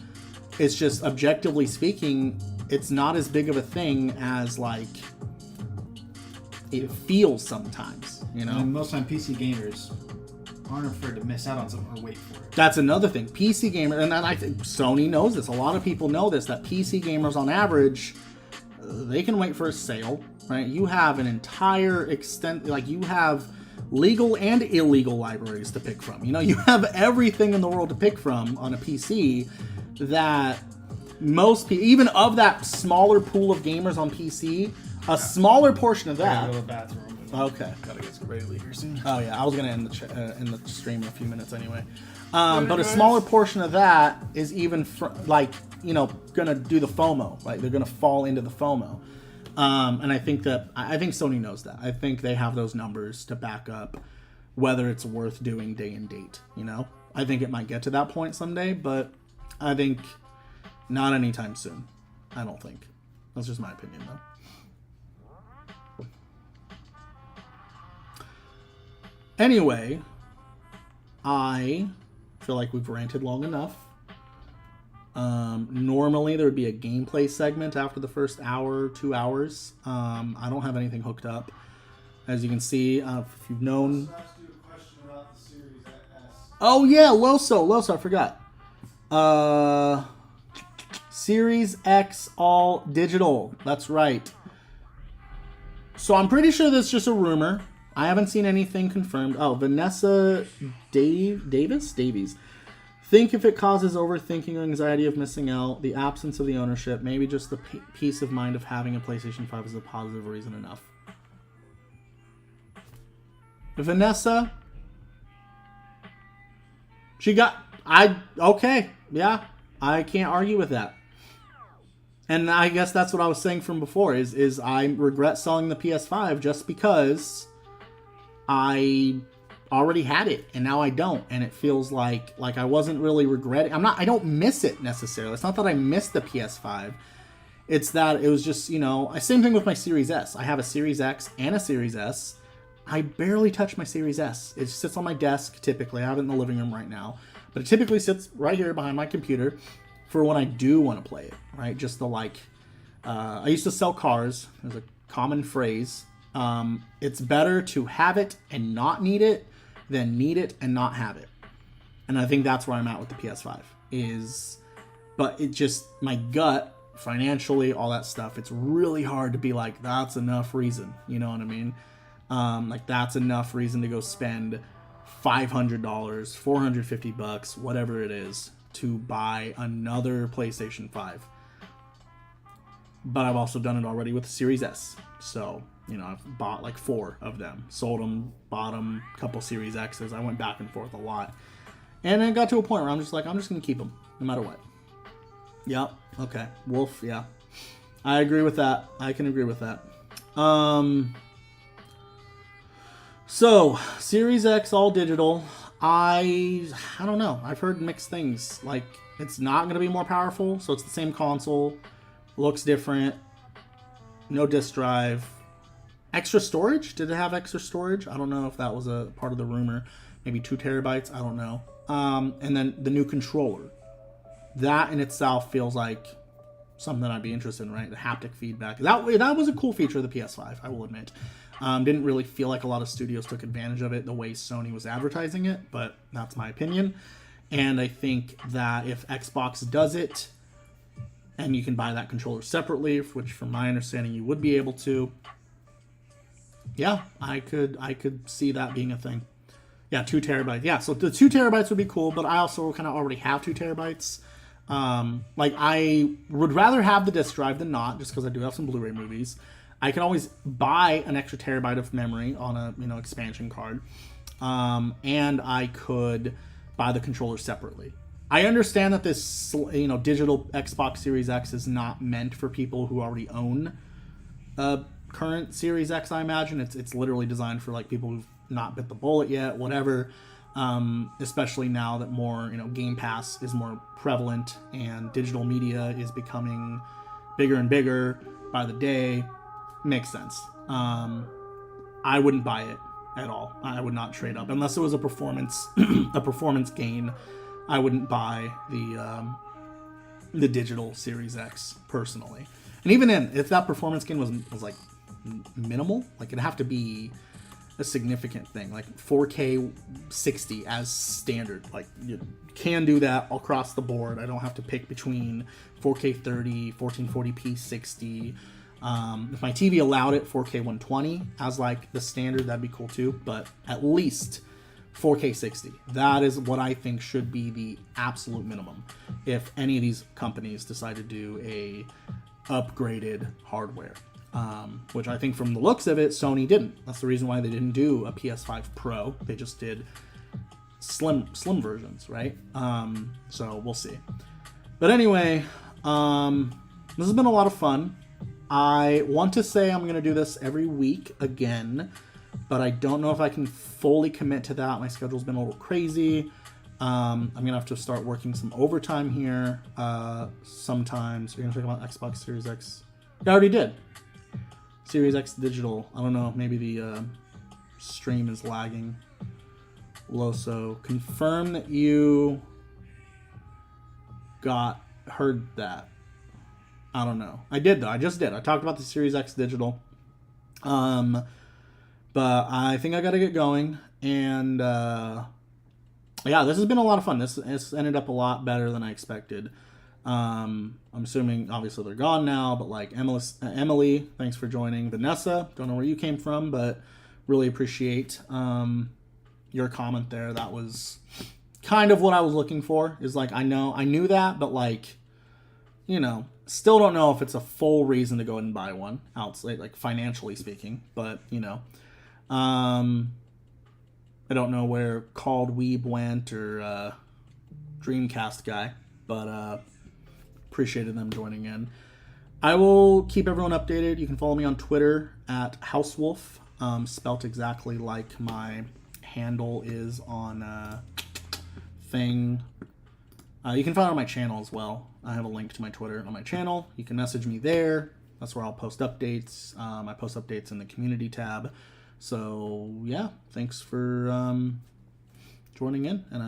It's just objectively speaking, it's not as big of a thing as like it feels sometimes, And most time PC gamers aren't afraid to miss out on something or wait for it. That's another thing. PC gamer, and I think Sony knows this. A lot of people know this, that PC gamers on average, they can wait for a sale, right? You have an entire extent, like you have legal and illegal libraries to pick from. You have everything in the world to pick from on a PC that most people, even of that smaller pool of gamers on PC, a smaller portion of I gotta go that. to the bathroom. Okay. Gotta get ready to leave here soon. Oh yeah, I was gonna end the stream in a few minutes anyway. But a smaller portion of that is even gonna do the FOMO, right? They're gonna fall into the FOMO, and I think Sony knows that. I think they have those numbers to back up whether it's worth doing day and date. I think it might get to that point someday, but I think not anytime soon. I don't think. That's just my opinion, though. Anyway, I feel like we've ranted long enough. Normally there would be a gameplay segment after the first hour, 2 hours. I don't have anything hooked up. As you can see, if you've known... Oh yeah, Loso, I forgot. Series X all digital. That's right. So I'm pretty sure that's just a rumor. I haven't seen anything confirmed. Oh, Vanessa Davies? Think if it causes overthinking or anxiety of missing out, the absence of the ownership, maybe just the peace of mind of having a PlayStation 5 is a positive reason enough. Vanessa? Okay, yeah, I can't argue with that. And I guess that's what I was saying from before, is I regret selling the PS5 just because I already had it and now I don't, and it feels like I wasn't really regretting. I don't miss it necessarily. It's not that I miss the PS5. It's that it was just, same thing with my Series S. I have a Series X and a Series S. I barely touch my Series S. It sits on my desk typically. I have it in the living room right now, but it typically sits right here behind my computer for when I do want to play it, right? Just the I used to sell cars. There's a common phrase. It's better to have it and not need it than need it and not have it. And I think that's where I'm at with the PS5 but it just, my gut, financially, all that stuff, it's really hard to be like, that's enough reason. You know what I mean? That's enough reason to go spend $500, $450, whatever it is, to buy another PlayStation 5. But I've also done it already with the Series S. So, you know, I've bought like 4 of them. Sold them, bought them, a couple Series X's. I went back and forth a lot. And it got to a point where I'm just like, I'm just going to keep them, no matter what. Yep. Okay. Wolf, yeah. I agree with that. I can agree with that. So, Series X all digital. I don't know. I've heard mixed things. Like, it's not going to be more powerful, so it's the same console. Looks different. No disk drive. Extra storage? Did it have extra storage? I don't know if that was a part of the rumor. Maybe 2 terabytes. I don't know. And then the new controller. That in itself feels like something I'd be interested in, right? The haptic feedback. That was a cool feature of the PS5, I will admit. Didn't really feel like a lot of studios took advantage of it the way Sony was advertising it, but that's my opinion. And I think that if Xbox does it, and you can buy that controller separately, which from my understanding you would be able to, yeah, I could see that being a thing. Yeah, 2 terabytes. Yeah, so the 2 terabytes would be cool, but I also kind of already have 2 terabytes. Like, I would rather have the disk drive than not, just because I do have some Blu-ray movies. I can always buy an extra terabyte of memory on a, you know, expansion card. And I could buy the controller separately. I understand that this, you know, digital Xbox Series X is not meant for people who already own a current Series X, I imagine. It's literally designed for, like, people who've not bit the bullet yet, whatever. Especially now that more, you know, Game Pass is more prevalent and digital media is becoming bigger and bigger by the day. Makes sense. I wouldn't buy it at all. I would not trade up unless it was a performance gain. I wouldn't buy the digital Series X personally. And even if that performance gain was like minimal, like it'd have to be a significant thing, like 4K 60 as standard. Like, you can do that across the board. I don't have to pick between 4K 30, 1440p 60. If my TV allowed it 4K 120 as like the standard, that'd be cool too. But at least 4K 60. That is what I think should be the absolute minimum if any of these companies decide to do a upgraded hardware. Which I think from the looks of it, Sony didn't. That's the reason why they didn't do a PS5 Pro. They just did slim versions, right? So we'll see. But anyway, this has been a lot of fun. I want to say I'm going to do this every week again, but I don't know if I can fully commit to that. My schedule's been a little crazy. I'm going to have to start working some overtime here sometimes. You're going to talk about Xbox Series X. I already did. Series X digital. I don't know. Maybe the stream is lagging. Loso, confirm that you heard that. I don't know. I did though. I just did. I talked about the Series X digital. But I think I got to get going. And yeah, this has been a lot of fun. This ended up a lot better than I expected. I'm assuming obviously they're gone now, but like Emily, thanks for joining. Vanessa, don't know where you came from, but really appreciate your comment there. That was kind of what I was looking for. Is like, I knew that, but like, you know, still don't know if it's a full reason to go ahead and buy one outside, like financially speaking. But you know, I don't know where Called Weeb went or Dreamcast guy, but appreciated them joining in. I will keep everyone updated. You can follow me on Twitter at Housewolf, spelt exactly like my handle is on thing. You can find it on my channel as well. I have a link to my Twitter on my channel. You can message me there. That's where I'll post updates. I post updates in the community tab. So yeah, thanks for joining in, and